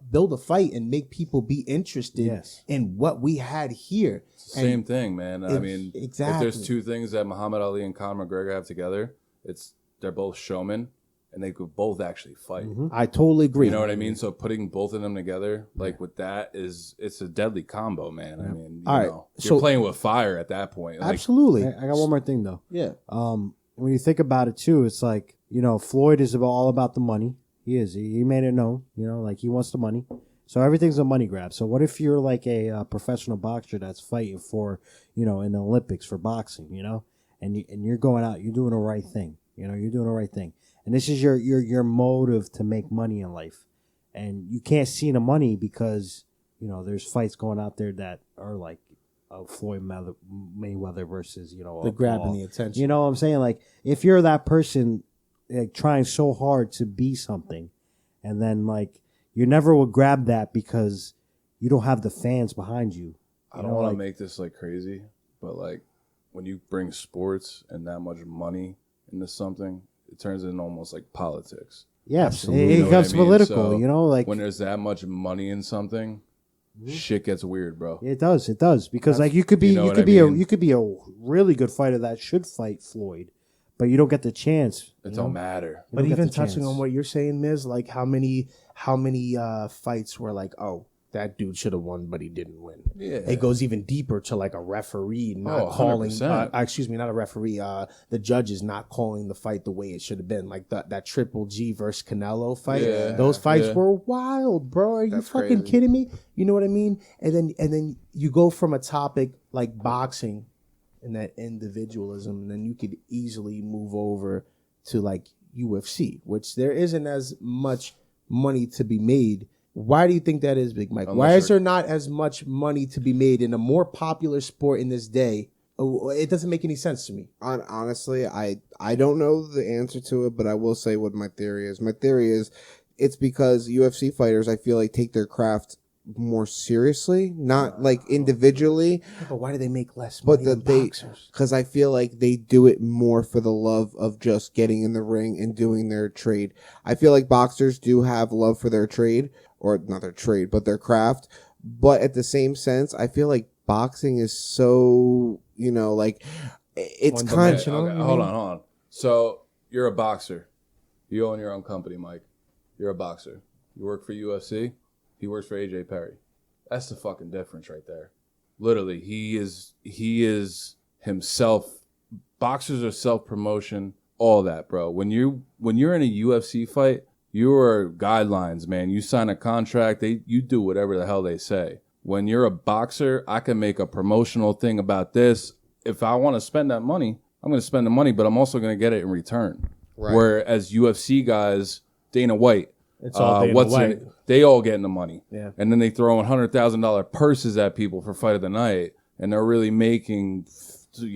build a fight and make people be interested Yes. in what we had here. It's the same thing, man. I mean, exactly. if there's two things that Muhammad Ali and Conor McGregor have together, it's they're both showmen and they could both actually fight. I totally agree. You know what I mean? So putting both of them together, like with that, it's a deadly combo, man. I mean, All right, you're so- playing with fire at that point. Like, Absolutely. I got one more thing though. Yeah. When you think about it too, it's like, Floyd is all about the money. He is. He made it known, like he wants the money. So everything's a money grab. So what if you're like a professional boxer that's fighting for, in the Olympics for boxing, and you're going out, you're doing the right thing. You're doing the right thing. And this is your motive to make money in life. And you can't see the money because, there's fights going out there that are like Floyd Mayweather versus, The grabbing the attention. You know what I'm saying? Like, if you're that person, like, trying so hard to be something, and then, like, you never will grab that because you don't have the fans behind you. I don't want to make this like crazy, but like when you bring sports and that much money into something, it turns into almost like politics. Yes, You it know what becomes I mean? political, So like, when there's that much money in something, shit gets weird, bro. it does, because like you could be, You know you what could I be mean? you could be a really good fighter that should fight Floyd, but you don't get the chance. It don't matter. You But don't get even the touching chance. on what you're saying, Mizz, like how many fights were like, oh, that dude should have won, but he didn't win. Yeah. It goes even deeper to like a referee not Oh, calling. 100%. Excuse me, not a referee. The judges not calling the fight the way it should have been. Like that Triple G versus Canelo fight. Yeah, Those fights yeah. were wild, bro. Are you That's fucking crazy. kidding me? You know what I mean? And then you go from a topic like boxing and that individualism, and then you could easily move over to like UFC, which there isn't as much money to be made. Why do you think that is, Big Mike? Why is there not as much money to be made in a more popular sport in this day? It doesn't make any sense to me. Honestly, I don't know the answer to it, but I will say what my theory is. My theory is it's because UFC fighters, I feel like, take their craft more seriously, not like individually, But why do they make less but money that than they, boxers? because I feel like they do it more for the love of just getting in the ring and doing their trade. I feel like boxers do have love for their trade, or not their trade, but their craft. But at the same sense, I feel like boxing is so, like, it's kind of, Okay, hold on. So you're a boxer. You own your own company, Mike. You're a boxer. You work for UFC. He works for AJ Perry. That's the fucking difference right there. Literally, he is himself. Boxers are self-promotion, all that, bro. When you're in a UFC fight, you are guidelines, man. You sign a contract, you do whatever the hell they say. When you're a boxer, I can make a promotional thing about this. If I want to spend that money, I'm going to spend the money, but I'm also going to get it in return. Right. Whereas UFC guys, Dana White, It's all Dana White. they all getting the money. Yeah. And then they throw $100,000 purses at people for fight of the night, and they're really making,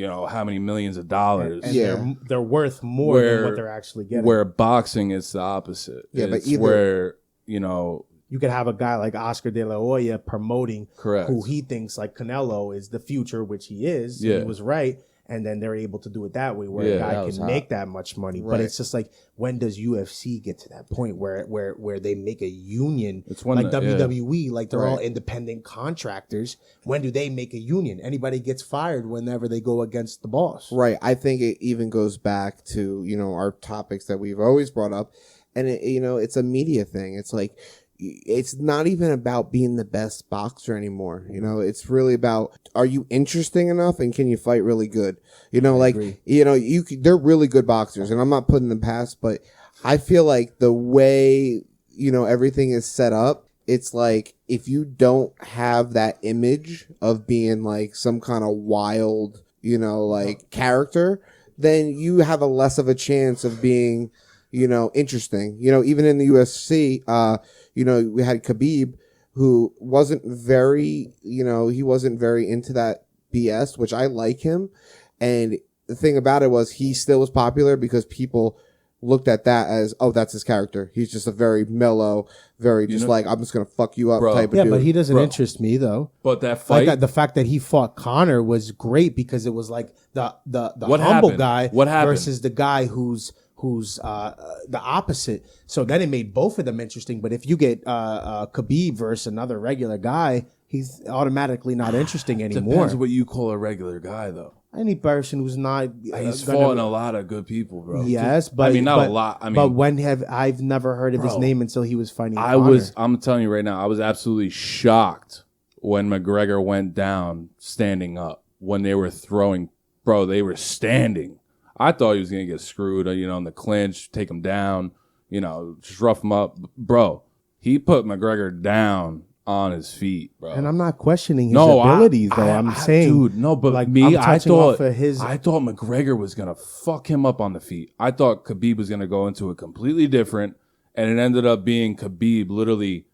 how many millions of dollars. And they're worth more than what they're actually getting. Where boxing is the opposite. Yeah, but it's either- where, you could have a guy like Oscar De La Hoya promoting Correct. who he thinks like Canelo is the future, which he is. Yeah. He was right. And then they're able to do it that way where Yeah, a guy that was can hot. make that much money. But Right. it's just like, when does UFC get to that point where they make a union? It's when like the- WWE, like they're all Right. independent contractors. When do they make a union? Anybody gets fired whenever they go against the boss. Right. I think it even goes back to, our topics that we've always brought up. And, it's a media thing. It's like, it's not even about being the best boxer anymore. It's really about, are you interesting enough and can you fight really good? They're really good boxers, and I'm not putting them past, but I feel like the way, everything is set up, it's like, if you don't have that image of being like some kind of wild, character, then you have a less of a chance of being, interesting. Even in the UFC, we had Khabib, who wasn't very, he wasn't very into that BS, which I like him. And the thing about it was, he still was popular because people looked at that as, oh, that's his character. He's just a very mellow, very I'm just going to fuck you up Bro. type of Yeah, dude. but he doesn't Bro. interest me though. But that fight, Like the fact that he fought Connor was great because it was like the What humble happened? guy What happened? versus the guy who's the opposite. So then it made both of them interesting. But if you get Khabib versus another regular guy, he's automatically not interesting anymore. depends what you call a regular guy, though. Any person who's not He's gonna- fought a lot of good people, bro. Yes, but not but- a lot. I mean, but when have I've never heard of his Bro, name until he was fighting? I'm telling you right now, I was absolutely shocked when McGregor went down standing up when they were throwing. Bro, they were standing. I thought he was going to get screwed, in the clinch, take him down, just rough him up. Bro, he put McGregor down on his feet, bro. And I'm not questioning his abilities, though. I'm saying, dude, no, but like, me, I'm I touching thought off of his. I thought McGregor was gonna fuck him up on the feet. I thought Khabib was gonna go into it completely different, and it ended up being Khabib literally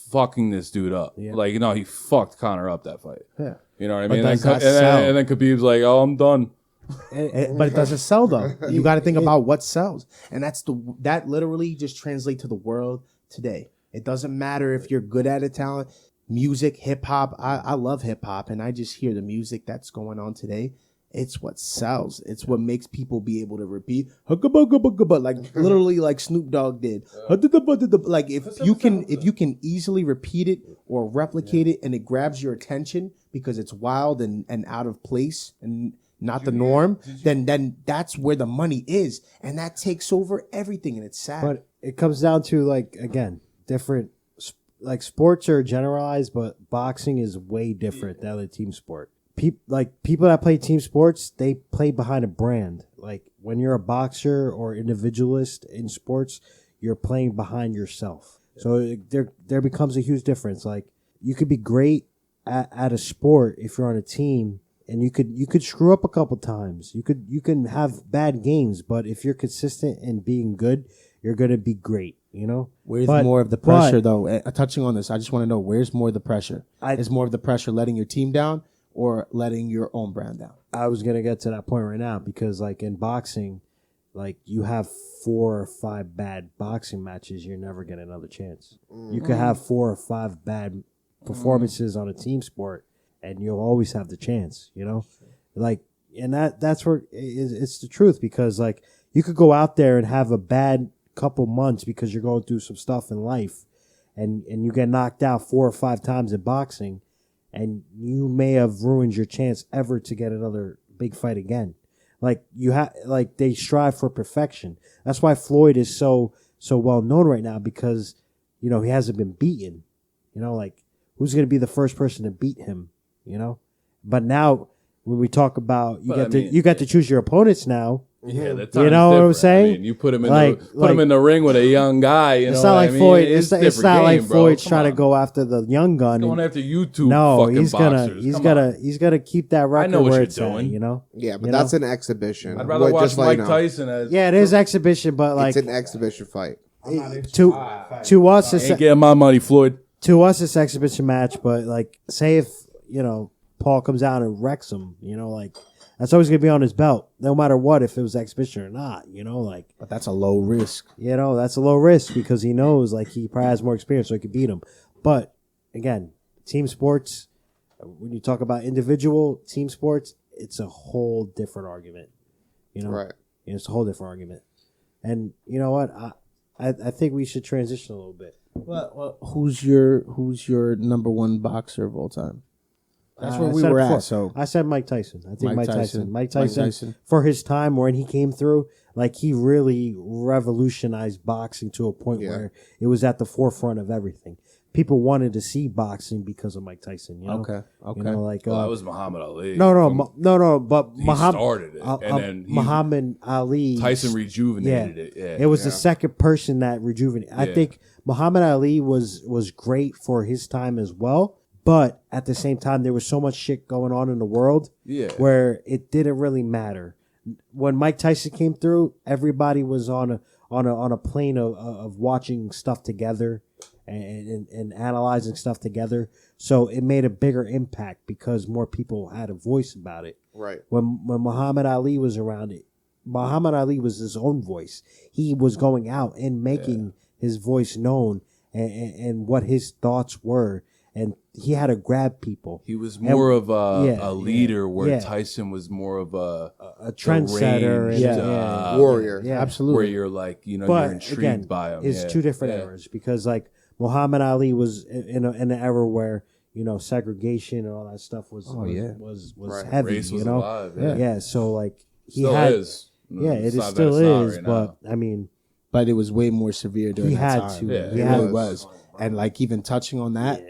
fucking this dude up. Yeah. Like, he fucked Conor up that fight. Yeah. You know what I But mean? does that And sell? then Khabib's like, "Oh, I'm done." But it doesn't sell though. You got to think about what sells, and that literally just translates to the world today. It doesn't matter if you're good at a talent, music, hip hop. I love hip hop, and I just hear the music that's going on today. It's what sells. It's what makes people be able to repeat, like literally like Snoop Dogg did. Like if you can easily repeat it or replicate it, and it grabs your attention because it's wild and out of place and not the norm, then that's where the money is, and that takes over everything, and it's sad. But it comes down to, like, again, different, like, sports are generalized, but boxing is way different than a team sport. People that play team sports, they play behind a brand. Like, when you're a boxer or individualist in sports, you're playing behind yourself. So there becomes a huge difference. Like, you could be great at a sport if you're on a team, and you could screw up a couple times. You can have bad games, but if you're consistent in being good, you're gonna be great. Where's more of the pressure, though? Touching on this, I just want to know, where's more of the pressure? Is more of the pressure letting your team down or letting your own brand down? I was gonna get to that point right now because, like, in boxing, like, you have 4 or 5 bad boxing matches, you're never getting another chance. You could have 4 or 5 bad performances on a team sport, and you'll always have the chance. Like, and that's where it's the truth, because, like, you could go out there and have a bad couple months because you're going through some stuff in life, and you get knocked out 4 or 5 times in boxing, and you may have ruined your chance ever to get another big fight again. Like, they strive for perfection. That's why Floyd is so well known right now, because he hasn't been beaten. Like, who's going to be the first person to beat him? But now when we talk about you get to choose your opponents now. Yeah, the You time's know what I'm different. saying? I mean, you put him in Like- the ring with a young guy. You It's know not what like I mean? Floyd. It's It's different not like game, bro. Floyd's Come trying to on. go after the young gun. Going after YouTube. No, fucking he's boxers. he's Come gonna on. he's gonna keep that record know what where you're it's at, doing. you know. Yeah, but You that's know? an exhibition. I'd rather What- watch just let Mike you know. Tyson as Yeah, it is exhibition, but like It's an exhibition fight. to us, it's ain't getting my money, Floyd. to us it's exhibition match. But like, say if Paul comes out and wrecks him, like that's always gonna be on his belt, no matter what, if it was exhibition or not. Like, But that's a low risk. that's a low risk because he knows like he probably has more experience, so he could beat him. But again, team sports, when you talk about individual team sports, it's a whole different argument. Right. It's a whole different argument. And you know what? I think we should transition a little bit. Well, who's your number one boxer of all time? That's where I we said it were before. at. So I said Mike Tyson. I think Mike Mike Tyson. Tyson. Mike Mike Tyson, Tyson. for his time when he came through, like he really revolutionized boxing to a point where it was at the forefront of everything. People wanted to see boxing because of Mike Tyson. Okay. Like That was Muhammad Ali. no. But He Muhammad started it, and then Muhammad Ali. Tyson rejuvenated it. Yeah, It was the second person that rejuvenated. I Yeah. think Muhammad Ali was great for his time as well, but at the same time there was so much shit going on in the world where it didn't really matter. When Mike Tyson came through, everybody was on a plane of watching stuff together and analyzing stuff together. So it made a bigger impact because more people had a voice about it. Right. When Muhammad Ali was around, Muhammad Ali was his own voice. He was going out and making his voice known and what his thoughts were. And he had to grab people. He was more of a leader, where yeah. Tyson was more of a trendsetter deranged, Warrior. Yeah. absolutely. where you're like, you're But intrigued again, by him. it's two different eras because like Muhammad Ali was in an era where segregation and all that stuff was Right. heavy. Race was alive. Yeah. So like he Still had. is. Yeah, It's it not that still it's not is, right but now. I mean, but it was way more severe during he that had time. to. Yeah, he It had really to. was. And like even touching on that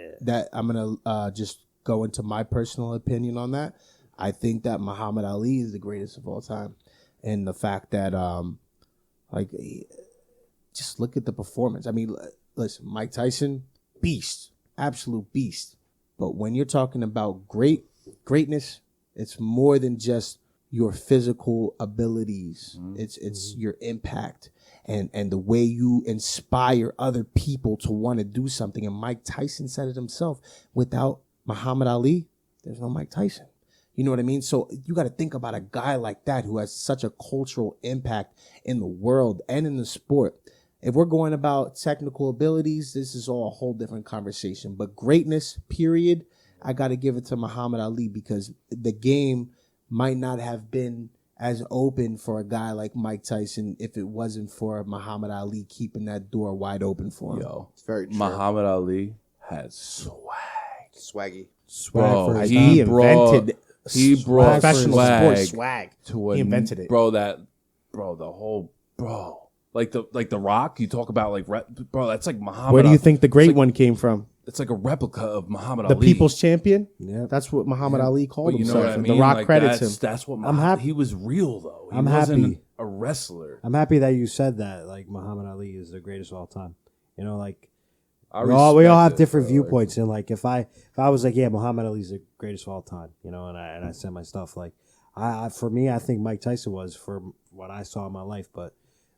I'm gonna just go into my personal opinion on that. I think that Muhammad Ali is the greatest of all time, and the fact that just look at the performance. I mean, listen, Mike Tyson, beast, absolute beast. But when you're talking about greatness, it's more than just your physical abilities. It's your impact and the way you inspire other people to want to do something. And Mike Tyson said it himself. Without Muhammad Ali, there's no Mike Tyson. You know what I mean? So you got to think about a guy like that who has such a cultural impact in the world and in the sport. If we're going about technical abilities, this is all a whole different conversation. But greatness, period, I got to give it to Muhammad Ali because the game might not have been as open for a guy like Mike Tyson if it wasn't for Muhammad Ali keeping that door wide open for him. Yo, It's very true. Muhammad Ali has swag. Swaggy. Bro, for his He time. invented he brought professional swag sports swag. to a, He invented it. Like the Rock. You talk about like bro, that's like Muhammad. Where do you think the it's great like, one came from? It's like a replica of Muhammad The Ali. people's champion? Yeah. That's what Muhammad Ali called But you know himself. what I and mean? The Rock Like, credits him. that's what I'm happy. He was real though. He I'm wasn't happy. a wrestler. I'm happy that you said that. Like Muhammad Ali is the greatest of all time. Like I we all respect have it, different bro. viewpoints, and like if I was like, yeah, Muhammad Ali's the greatest of all time, and I said my stuff like, for me, I think Mike Tyson was for what I saw in my life, but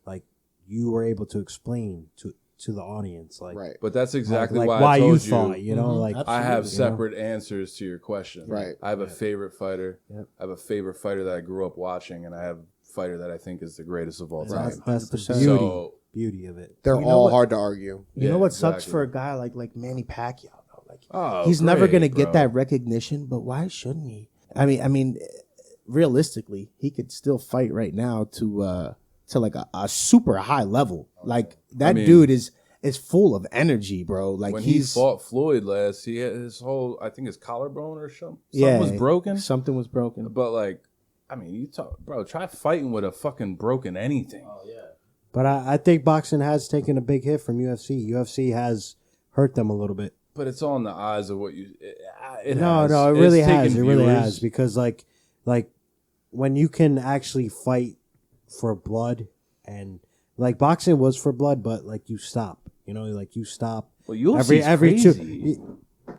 like you were able to explain to the audience, like Right. But that's exactly like why I you told thought, like I have you know? separate answers to your question. Right. I have a favorite fighter. Yep. I have a favorite fighter that I grew up watching, and I have a fighter that I think is the greatest of all time. That's the 100%. beauty of it. They're You know all what? hard to argue. You Yeah, know what sucks exactly. for a guy like Manny Pacquiao though? Like Oh, he's never great, gonna get bro. that recognition, but why shouldn't he? I mean, realistically, he could still fight right now to like a super high level. Like that dude is full of energy, bro. Like When he he's fought Floyd last, he had his whole, I think his collarbone or something yeah, was broken. Something was broken. But like, I mean, you talk, bro. Try fighting with a fucking broken anything. But I think boxing has taken a big hit from UFC. UFC has hurt them a little bit. But it's all in the eyes of what you. It No, has. it It's really has. taken It really viewers. has because like when you can actually fight for blood, and like boxing was for blood, but like you stop. You know, like you stop. Well, UFC every crazy.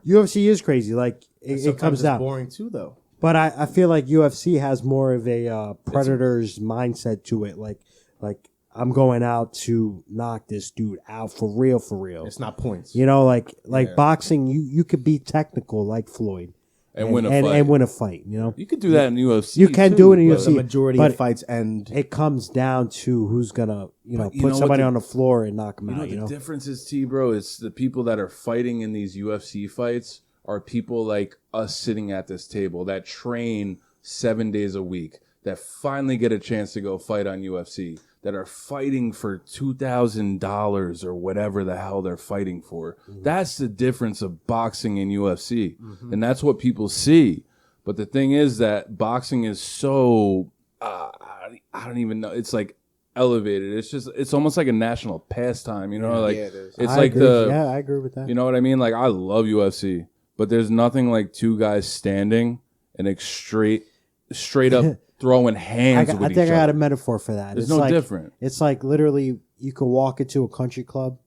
UFC is crazy. Like it comes down. boring too, though. But I feel like UFC has more of a predator's mindset to it. Like I'm going out to knock this dude out for real, for real. It's not points. You know, like boxing, you could be technical like Floyd and win a fight. And win a fight. You know, You could do that in UFC. you can too, do it in but- UFC. The majority but of fights end. it comes down to who's gonna But you put know what somebody the- on the floor and knock him You know out. what You know, the difference is, T, bro? It's the people that are fighting in these UFC fights are people like us sitting at this table that train 7 days a week, that finally get a chance to go fight on UFC, that are fighting for $2,000 or whatever the hell they're fighting for. That's the difference of boxing and UFC. And that's what people see. But the thing is that boxing is so, I don't even know. It's like elevated. It's almost like a national pastime, you know? Like, it is. it's I like agree. I agree with that. you know what I mean? Like, I love UFC, but there's nothing like two guys standing and straight up throwing hands with I each think I got a other. metaphor for that. There's It's no like, different. It's like literally you could walk into a country club,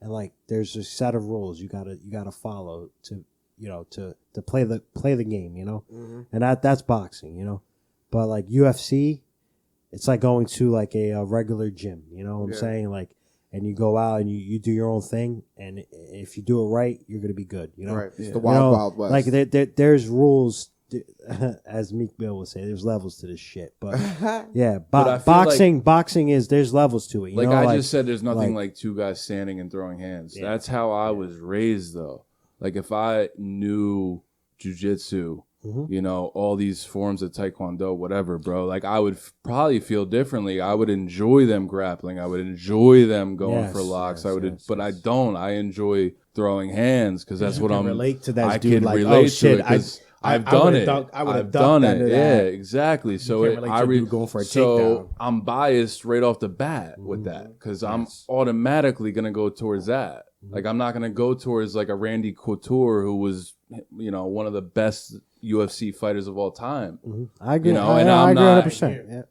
and like there's a set of rules you gotta follow to to play the game. You know, and that's boxing. You know, but like UFC, it's like going to like a regular gym. You know what I'm saying? Like, and you go out and you do your own thing, and if you do it right, you're gonna be good. You know, Right. It's the You wild, know, wild west. Like there's rules. As Meek Mill would say, there's levels to this shit. But yeah, But I feel boxing is there's levels to it. You Like know? I just said, there's nothing like- like two guys standing and throwing hands. Yeah. That's how I was raised, though. Like if I knew jujitsu, you know, all these forms of taekwondo, whatever, bro. Like I would probably feel differently. I would enjoy them grappling. I would enjoy them going Yes, for locks. yes, I would, yes, but I don't. I enjoy throwing hands because that's what can I'm. relate to that I dude, can like, relate oh, to shit, it 'cause I I've done would've it. dunked- I would've I've done dunked it. under Yeah, that. exactly. So can't relate to a dude going for a takedown. I'm biased right off the bat with that because I'm automatically gonna go towards that. Like I'm not gonna go towards like a Randy Couture who was, you know, one of the best UFC fighters of all time. I agree. You know, I and I'm agree not- 100%. Yeah.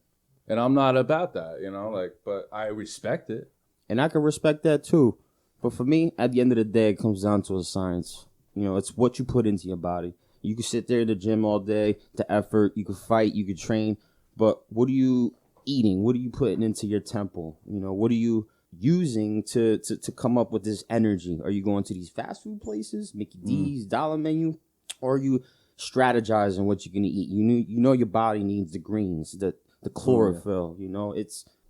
And I'm not about that, you know, like, but I respect it. And I can respect that too. But for me, at the end of the day, it comes down to a science. You know, it's what you put into your body. You can sit there in the gym all day, the effort, you can fight, you can train, but what are you eating? What are you putting into your temple? You know, what are you using to come up with this energy? Are you going to these fast food places, Mickey D's, Dollar Menu, or are you strategizing what you're gonna eat? You know your body needs the greens, the chlorophyll. You know,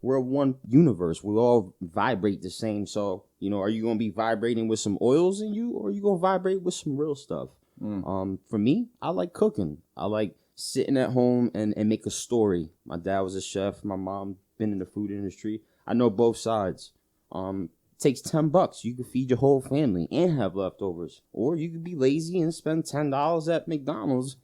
we're one universe. We all vibrate the same. So, you know, are you gonna be vibrating with some oils in you, or are you gonna vibrate with some real stuff? For me, I like cooking. I like sitting at home and make a story. My dad was a chef. My mom been in the food industry. I know both sides. It takes $10. You can feed your whole family and have leftovers. Or you could be lazy and spend $10 at McDonald's,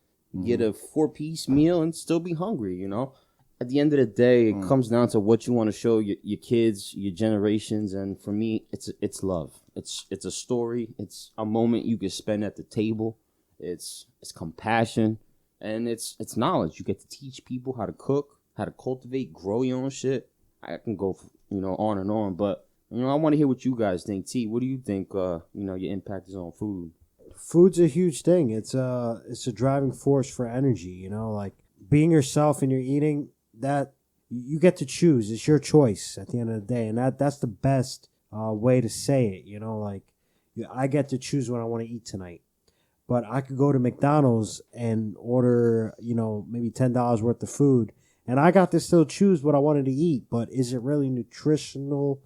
get a 4-piece meal and still be hungry, you know? At the end of the day, it comes down to what you want to show your kids, your generations, and for me, it's love. It's a story. It's a moment you can spend at the table. It's compassion, and it's knowledge. You get to teach people how to cook, how to cultivate, grow your own shit. I can go, you know, on and on, but you know, I want to hear what you guys think. T, what do you think? You know, your impact is on food. Food's a huge thing. It's a driving force for energy. You know, like being yourself and you're eating that you get to choose. It's your choice at the end of the day, and that's the best way to say it. You know, like I get to choose what I want to eat tonight. But I could go to McDonald's and order, you know, maybe $10 worth of food, and I got to still choose what I wanted to eat. But is it really nutritional?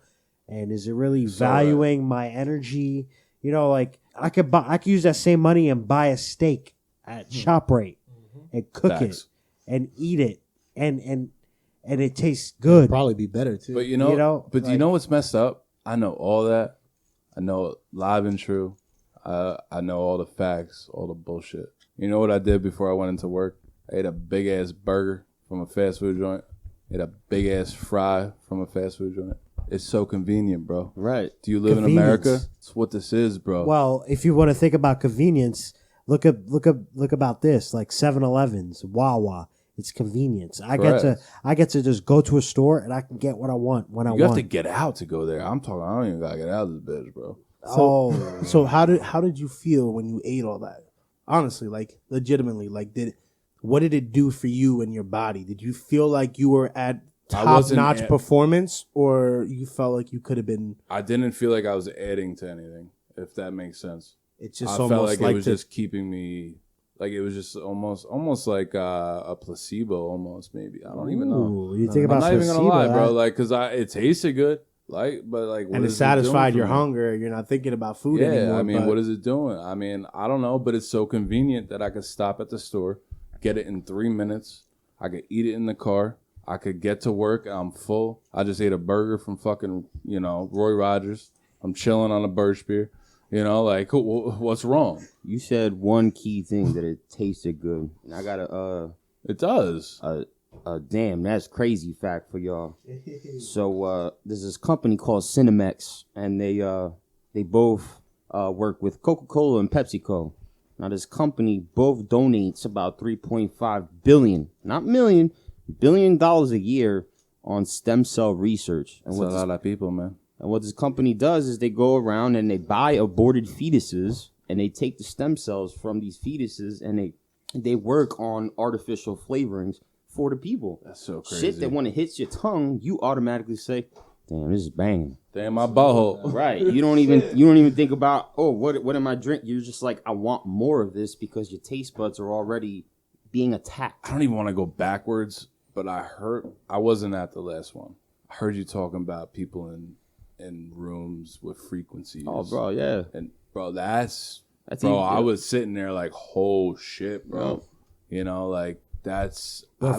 And is it really valuing my energy? You know, like I could use that same money and buy a steak at ShopRite and cook it and eat it, and it tastes good. Probably be better too. But you know what's messed up? I know all that. I know live and true. I know all the facts, all the bullshit. You know what I did before I went into work? I ate a big ass burger from a fast food joint. Ate a big ass fry from a fast food joint. It's so convenient, bro. Right. Do you live in Convenience. America? It's what this is, bro. Well, if you want to think about convenience, look about this, like 7-Elevens, Wawa. It's convenience. I Correct. get to just go to a store and I can get what I want when I You have want. to get out to go there. I'm talking. I don't even gotta get out of this bitch, bro. So how did you feel when you ate all that? Honestly, like legitimately, like what did it do for you and your body? Did you feel like you were at top notch performance, or you felt like you could have been? I didn't feel like I was adding to anything, if that makes sense. It's just I almost felt like it was the- just keeping me, like it was just almost like a placebo, almost maybe. I don't even know. Ooh, you think about I'm not even gonna lie, placebo, bro. Like, cause it tasted good, but what and it is satisfied doing your for me? hunger. You're not thinking about food anymore. I mean, but what is it doing? I mean, I don't know, but it's so convenient that I could stop at the store, get it in 3 minutes. I could eat it in the car. I could get to work. I'm full. I just ate a burger from fucking, Roy Rogers. I'm chilling on a Birch beer. Like, what's wrong? You said one key thing that it tasted good, and I got It does. damn, that's crazy fact for y'all. So there's this company called Cinemex, and they both work with Coca-Cola and PepsiCo. Now this company both donates about 3.5 billion, not million, $1 billion a year on stem cell research. And That's a lot of people, man. what this company does is they go around and they buy aborted fetuses and they take the stem cells from these fetuses and they work on artificial flavorings for the people. That's so crazy. Shit that when it hits your tongue, you automatically say, "Damn, this is banging." Damn, my butthole. Right. You don't even think about, oh, what am I drinking? You're just like, I want more of this because your taste buds are already being attacked. I don't even want to go backwards, but I wasn't at the last one. I heard you talking about people in rooms with frequencies. Oh, bro, yeah. And bro, that's even- I was sitting there like, oh shit, bro. Like that's But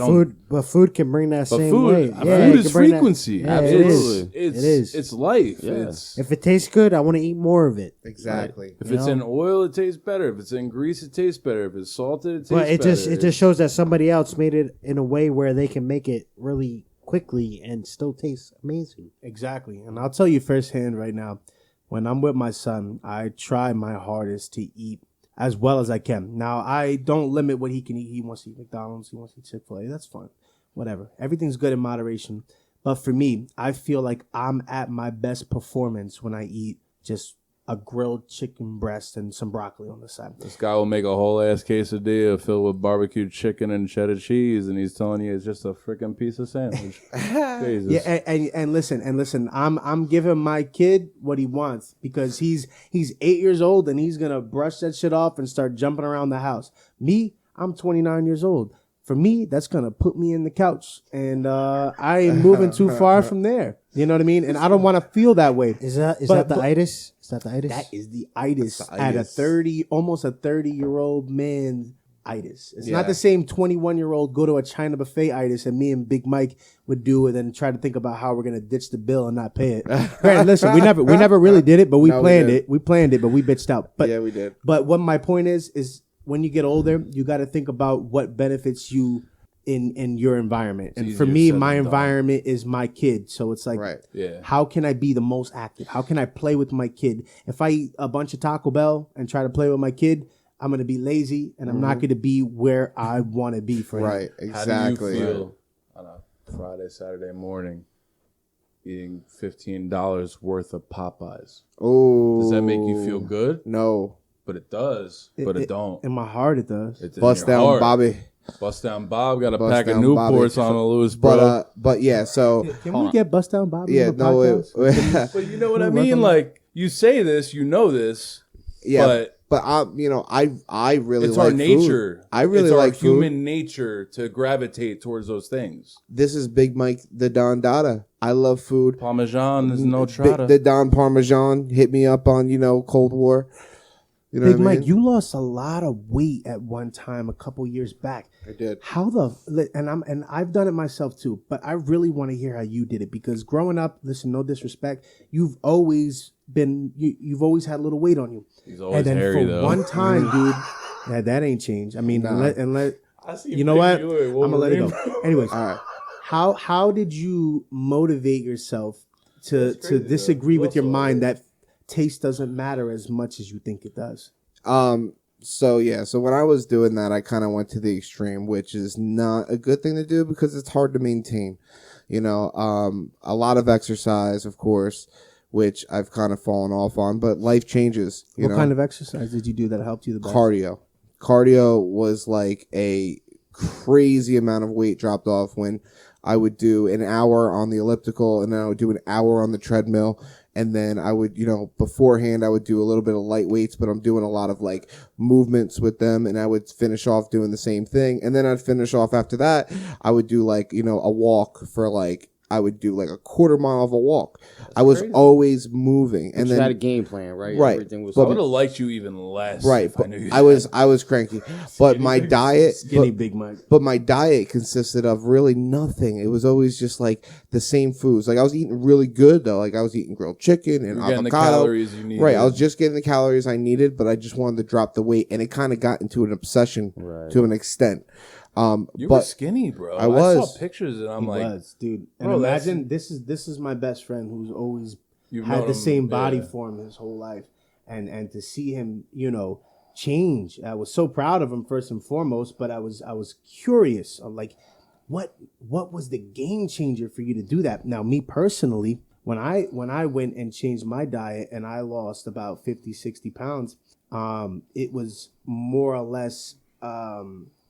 food can bring that But same food, way. food it is can bring that- frequency. Yeah, Absolutely. it is. It's life. Yeah. It's If it tastes good, I want to eat more of it. Exactly. if it's in oil, it tastes better. If it's in grease, it tastes better. If it's salted, it tastes But better. it just shows that somebody else made it in a way where they can make it really quickly and still taste amazing. Exactly. And I'll tell you firsthand right now, when I'm with my son, I try my hardest to eat as well as I can. Now, I don't limit what he can eat. He wants to eat McDonald's. He wants to eat Chick-fil-A. That's fine. Whatever. Everything's good in moderation. But for me, I feel like I'm at my best performance when I eat just a grilled chicken breast and some broccoli on the side. This guy will make a whole ass quesadilla filled with barbecued chicken and cheddar cheese, and he's telling you it's just a freaking piece of sandwich. Jesus. Yeah, and listen. I'm giving my kid what he wants because he's 8 years old and he's gonna brush that shit off and start jumping around the house. Me, I'm 29 years old. For me, that's gonna put me in the couch, and I ain't moving too far from there. You know what I mean? And I don't want to feel that way. Is that But- the itis? Is that the itis? That is the itis That's the at a itis. 30, almost a 30-year-old man itis. It's Yeah. not the same 21-year-old go to a China buffet itis and me and Big Mike would do it and try to think about how we're gonna ditch the bill and not pay it. Granted, listen, we never really did it, but we No, we planned did. it. We planned it, but we bitched out. But Yeah, we did. But what my point is when you get older, you got to think about what benefits you in your environment. And for easier me, said my than done. environment is my kid. So it's like, Right. Yeah. how can I be the most active? How can I play with my kid? If I eat a bunch of Taco Bell and try to play with my kid, I'm going to be lazy and I'm not going to be where I want to be for him. Right. How Exactly. do you feel on a Friday, Saturday morning eating $15 worth of Popeyes? Oh. Does that make you feel good? No. But it does. But it don't. In my heart, it does. It's in Bust your down, heart. Bobby. Bust down Bob got a Bust pack of down, Newports Bobby. on the loose, bro. But yeah. So Can we get Bust Down Bobby yeah. on the No. podcast? But you know what I We'll work mean? on Like, you say this, you know this, yeah. but I really it's like our food. nature. I really it's like our food. human nature to gravitate towards those things. This is Big Mike, the Don Dada. I love food. Parmesan is no trotta. The Don Parmesan hit me up on Cold War. You know Big what I Mike, mean? you lost a lot of weight at one time a couple years back. I did. How and I've done it myself too, but I really want to hear how you did it because growing up, listen, no disrespect, you've always always had a little weight on you. He's always And then hairy, for though. one time, dude, that ain't changed. I mean, Nah. I see you know what? I'm gonna let it go. Anyways, All right. how did you motivate yourself to disagree with your mind that taste doesn't matter as much as you think it does? So when I was doing that, I kind of went to the extreme, which is not a good thing to do because it's hard to maintain. You know, a lot of exercise, of course, which I've kind of fallen off on, but life changes. What kind of exercise did you do that helped you the best? Cardio was like a crazy amount of weight dropped off when I would do an hour on the elliptical and then I would do an hour on the treadmill. And then I would, beforehand, I would do a little bit of light weights, but I'm doing a lot of like movements with them. And I would finish off doing the same thing. And then I'd finish off after that. I would do like, a walk for like, I would do like a quarter mile of a walk. I was always moving. And you then had a game plan, right? Right. Everything was I would have liked you even less. Right. If But I knew you. I was cranky. But my diet, Skinny Big Mike. but my diet consisted of really nothing. It was always just like the same foods. Like I was eating really good though. Like I was eating grilled chicken and You're getting the avocado. calories you need. Right. I was just getting the calories I needed, but I just wanted to drop the weight, and it kind of got into an obsession to an extent. You were skinny, bro. I was. saw pictures and I'm He like, was, dude. And bro, imagine this is my best friend who's always You've had known the him, same body yeah. form his whole life, and to see him, change. I was so proud of him first and foremost, but I was curious. I'm like, what was the game changer for you to do that? Now, me personally, when I went and changed my diet and I lost about 50, 60 pounds, it was more or less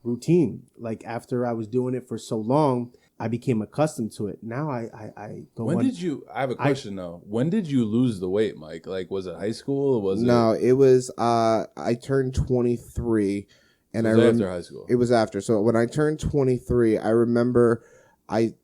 routine. Like after I was doing it for so long, I became accustomed to it. Now I go. when did you? I have a question though. When did you lose the weight, Mike? Like, was it high school or was it? No, it was. I turned 23, and It I was remember after high school. it was after. So when I turned 23, I remember I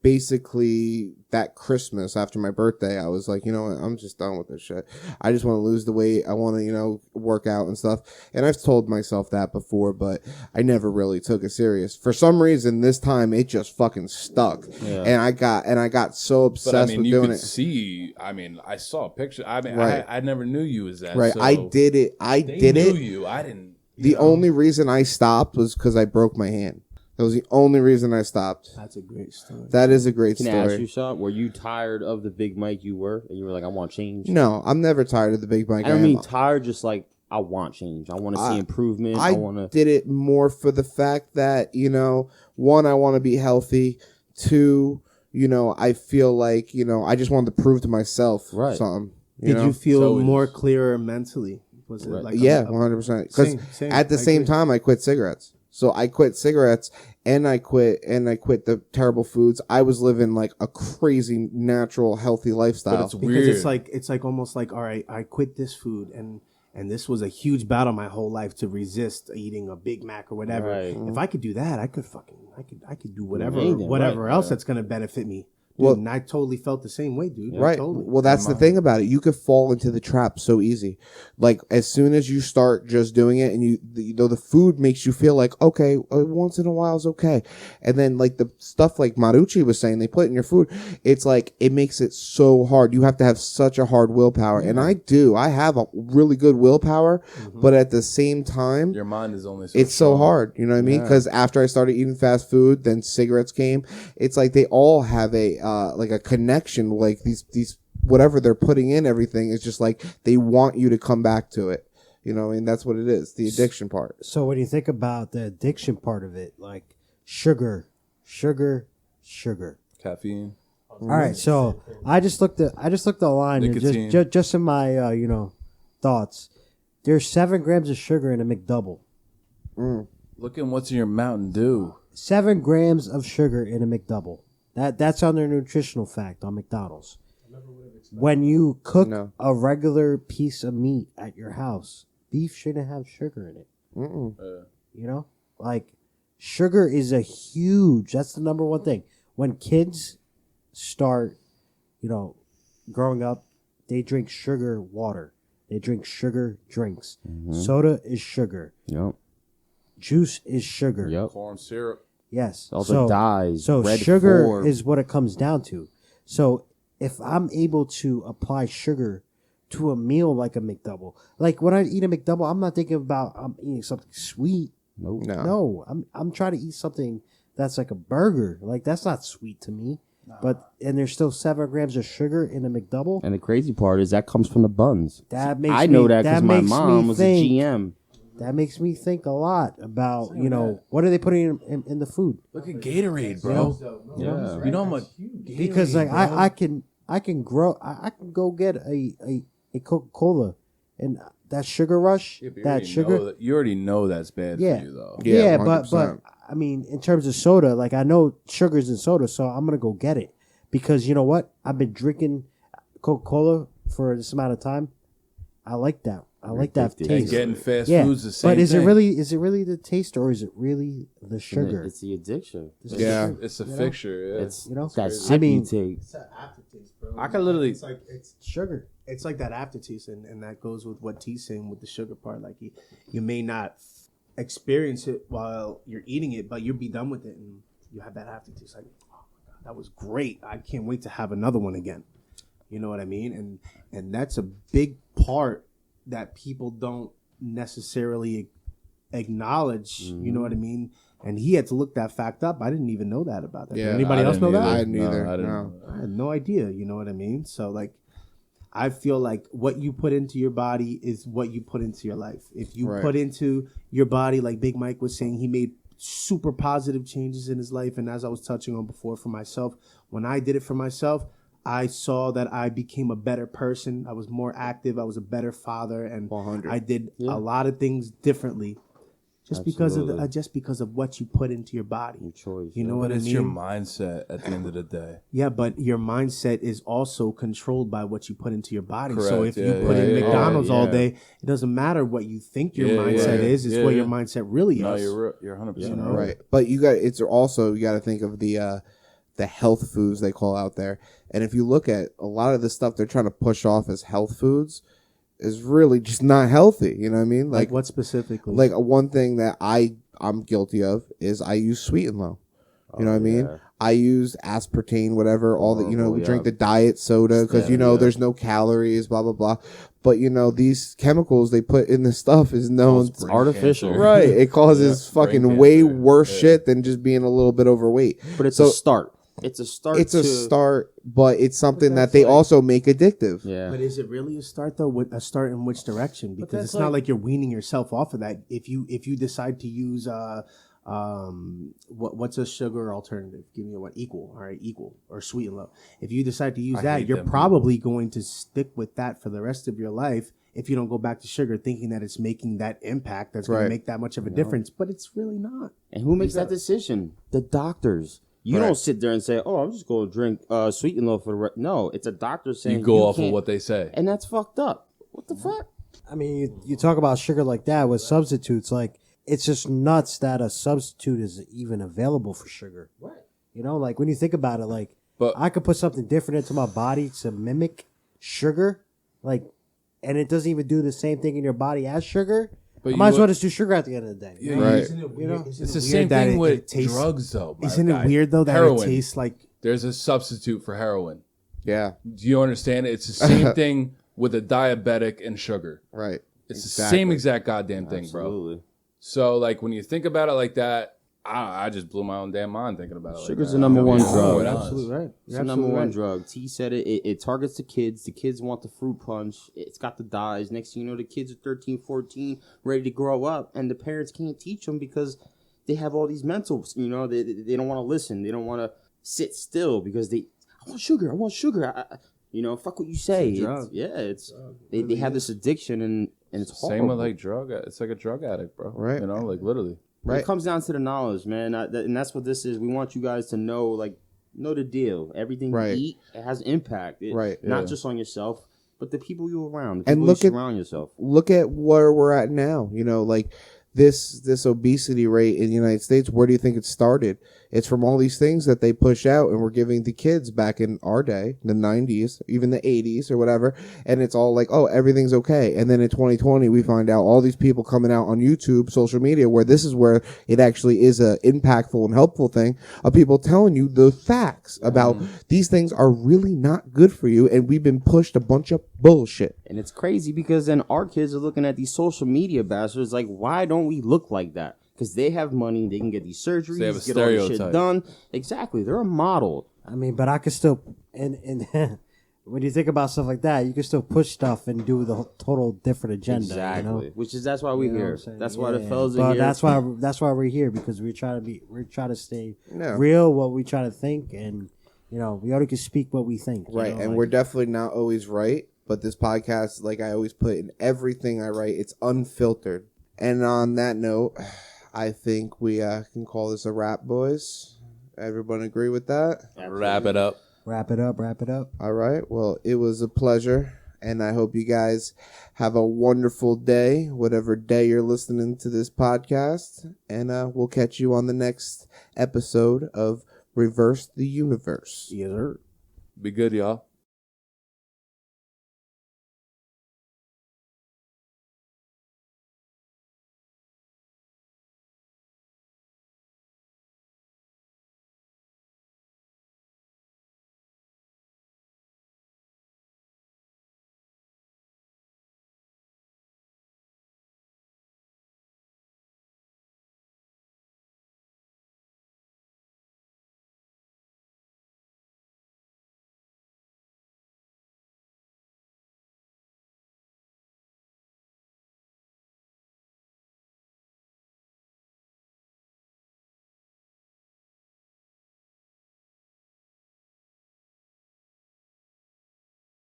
basically that Christmas after my birthday, I was like, you know what, I'm just done with this shit. I just want to lose the weight. I want to, work out and stuff. And I've told myself that before, but I never really took it serious. For some reason, this time it just fucking stuck. Yeah. And I got so obsessed with doing it. See, I saw a picture. Right. I never knew you as that. Right. So I did it. they knew you. I didn't. The only reason I stopped was because I broke my hand. That was the only reason I stopped. That's a great story. That is a great Can story. I ask you something? Were you tired of the Big Mike you were? And you were like, I want change? No, I'm never tired of the Big Mike. I don't mean tired, just like, I want change. I want to see improvement. I want to. Did it more for the fact that, one, I want to be healthy. Two, I feel like, I just wanted to prove to myself something. Did you feel more clearer mentally? Was it like 100%. Because at the same time, I quit cigarettes. So I quit cigarettes and I quit the terrible foods. I was living like a crazy, natural, healthy lifestyle. But it's because weird. it's like almost like, all right, I quit this food and this was a huge battle my whole life to resist eating a Big Mac or whatever. Right. If I could do that, I could do whatever else that's gonna benefit me. Dude, Well, and I totally felt the same way, dude. Right. Totally. Well, that's the thing about it. You could fall into the trap so easy. Like as soon as you start just doing it, and the food makes you feel like okay, once in a while is okay, and then like the stuff like Maruchii was saying, they put in your food. It's like it makes it so hard. You have to have such a hard willpower, and I have a really good willpower, but at the same time, Your mind is only. it's so hard. You know what I mean? Because after I started eating fast food, then cigarettes came. It's like they all have a like a connection. Like these whatever they're putting in everything is just like they want you to come back to it. And that's what it is, the addiction part. So when you think about the addiction part of it, like sugar. Caffeine. All right, so I just looked online and Nicotine. just in my thoughts. There's 7 grams of sugar in a McDouble. Look at what's in your Mountain Dew. 7 grams of sugar in a McDouble. That's on their nutritional fact on McDonald's. When you cook a regular piece of meat at your house, beef shouldn't have sugar in it. Like sugar is that's the number one thing. When kids start, growing up, they drink sugar water. They drink sugar drinks. Soda is sugar. Yep. Juice is sugar. Yep. Corn syrup. Yes. All the dyes. So red sugar form. is what it comes down to. So if I'm able to apply sugar to a meal like a McDouble, like when I eat a McDouble, I'm not thinking about I'm eating something sweet. Nope. No, I'm trying to eat something that's like a burger. Like that's not sweet to me. And there's still 7 grams of sugar in a McDouble. And the crazy part is that comes from the buns. That makes I know that because my mom was a GM. that makes me think a lot about, what are they putting in the food? Look at Gatorade, bro. Yeah. You know how much Because like I can go get a Coca-Cola and that sugar rush, that sugar. You already know that's bad Yeah. for you, though. Yeah, 100%. but I mean, in terms of soda, like I know sugar's in soda, so I'm gonna go get it because you know what? I've been drinking Coca-Cola for this amount of time. I like that. I like that addicted. taste. And getting fast Yeah, food's the same but is thing. it really the taste or is it really the sugar? It's the addiction. Yeah. It's a fixture. Yeah. It's You know? that I sip mean- you take. It's that aftertaste, bro. I can literally- It's like it's Sugar. it's like that aftertaste, and that goes with what T's saying with the sugar part. Like you may not experience it while you're eating it, but you'll be done with it, and you have that aftertaste. Like, oh my god, that was great. I can't wait to have another one again. You know what I mean? And that's a big part that people don't necessarily acknowledge. You know what I mean? And he had to look that fact up. I didn't even know that about that. Did anybody else know that? I didn't either. I didn't No. know that. I had no idea. You know what I mean? So like, I feel like what you put into your body is what you put into your life. If you Right. put into your body, like Big Mike was saying, he made super positive changes in his life. And as I was touching on before for myself, when I did it for myself, I saw that I became a better person. I was more active. I was a better father, and 100. I did a lot of things differently, just because of what you put into your body. Your choice. You know But what I it's mean? your mindset at the end of the day. Yeah, but your mindset is also controlled by what you put into your body. So Correct, if yeah, you put yeah, in yeah, McDonald's all yeah. day, it doesn't matter what you think your Yeah, mindset yeah, is. It's yeah, what your yeah. mindset really No, is. you're 100% right. Right. But you got you got to think of the health foods they call out there. And if you look at a lot of the stuff they're trying to push off as health foods is really just not healthy. You know what I mean? Like what specifically? Like one thing that I'm guilty of is I use Sweet and Low. You know what I mean? yeah. I use aspartame, whatever, all the, we yeah. drink the diet soda because, Yeah. there's no calories, blah, blah, blah. But, these chemicals they put in the stuff is known. It's artificial. Right. It causes fucking brain way cancer. worse Yeah. shit than just being a little bit overweight. But it's So- a start. It's a start. It's a to, start, but it's something that that's they like- also make addictive. Yeah. But is it really a start though? A start in which direction? Because that's it's not like- like you're weaning yourself off of that. If you decide to use what's a sugar alternative? Give me one. Equal, all right, Equal or Sweet and Low. If you decide to use I that, hate you're them probably going to stick with that for the rest of your life. If you don't go back to sugar, thinking that it's making that impact that's going Right. to make that much of a difference, but it's really not. And who makes that decision? The doctors. You Right. don't sit there and say, "Oh, I'm just going to drink Sweet and Low for the rest." No, it's a doctor saying You go off of can't- what they say. and that's fucked up. What the fuck? I mean, you talk about sugar like that with substitutes. Like, it's just nuts that a substitute is even available for sugar. Right. Like when you think about it, like But- I could put something different into my body to mimic sugar, like, and it doesn't even do the same thing in your body as sugar. But I might you as well would- just do sugar at the end of the day. Yeah, Right. Isn't it You know? weird? Isn't It's the it same weird that thing with it tastes, drugs, though. my Isn't guy. it weird though that Heroin. it tastes like? There's a substitute for heroin. Yeah. Do you understand? It's the same thing with a diabetic and sugar. Right. It's the Exactly. same exact goddamn thing, bro. Absolutely. So, like, when you think about it like that, I just blew my own damn mind thinking about it. Like Sugar's that. the number I'm one gonna be drug. quite honest. Absolutely right. It's the number one drug. T said it. It targets the kids. The kids want the fruit punch. It's got the dyes. Next thing you know, the kids are 13, 14, ready to grow up, and the parents can't teach them because they have all these mentals. They don't want to listen. They don't want to sit still because I want sugar. I want sugar. Fuck what you say. It's a drug. They have this addiction and it's horrible. Same with like drug. It's like a drug addict, bro. Right. Like literally. Right. It comes down to the knowledge, man, and that's what this is. We want you guys to know the deal. Everything Right. you eat, it has impact. Right. Not Yeah. just on yourself, but the people you around. The And people look you at- surround yourself. Look at where we're at now. Like this obesity rate in the United States, where do you think it started? It's from all these things that they push out and we're giving the kids back in our day, the 90s, even the 80s or whatever. And it's all like, oh, everything's okay. And then in 2020, we find out all these people coming out on YouTube, social media, where this is where it actually is a impactful and helpful thing of people telling you the facts about these things are really not good for you. And we've been pushed a bunch of bullshit. And it's crazy because then our kids are looking at these social media bastards like, why don't we look like that? Because they have money, they can get these surgeries, They have a get all this shit stereotype. done. Exactly, they're a model. I mean, but I could still and when you think about stuff like that, you can still push stuff and do the total different agenda. Exactly. You know? That's why we're You know what here. I'm saying? That's why the Yeah. fellas But are here. that's why we're here, because we're trying to stay Yeah. real, what we try to think, and we only can speak what we think. Right, and like, we're definitely not always right, but this podcast, like I always put in everything I write, it's unfiltered. And on that note, I think we can call this a wrap, boys. Everyone agree with that? Wrap it up. wrap it up. All right. Well, it was a pleasure, and I hope you guys have a wonderful day, whatever day you're listening to this podcast. And we'll catch you on the next episode of Reverse the Universe. Yes, sir. Be good, y'all.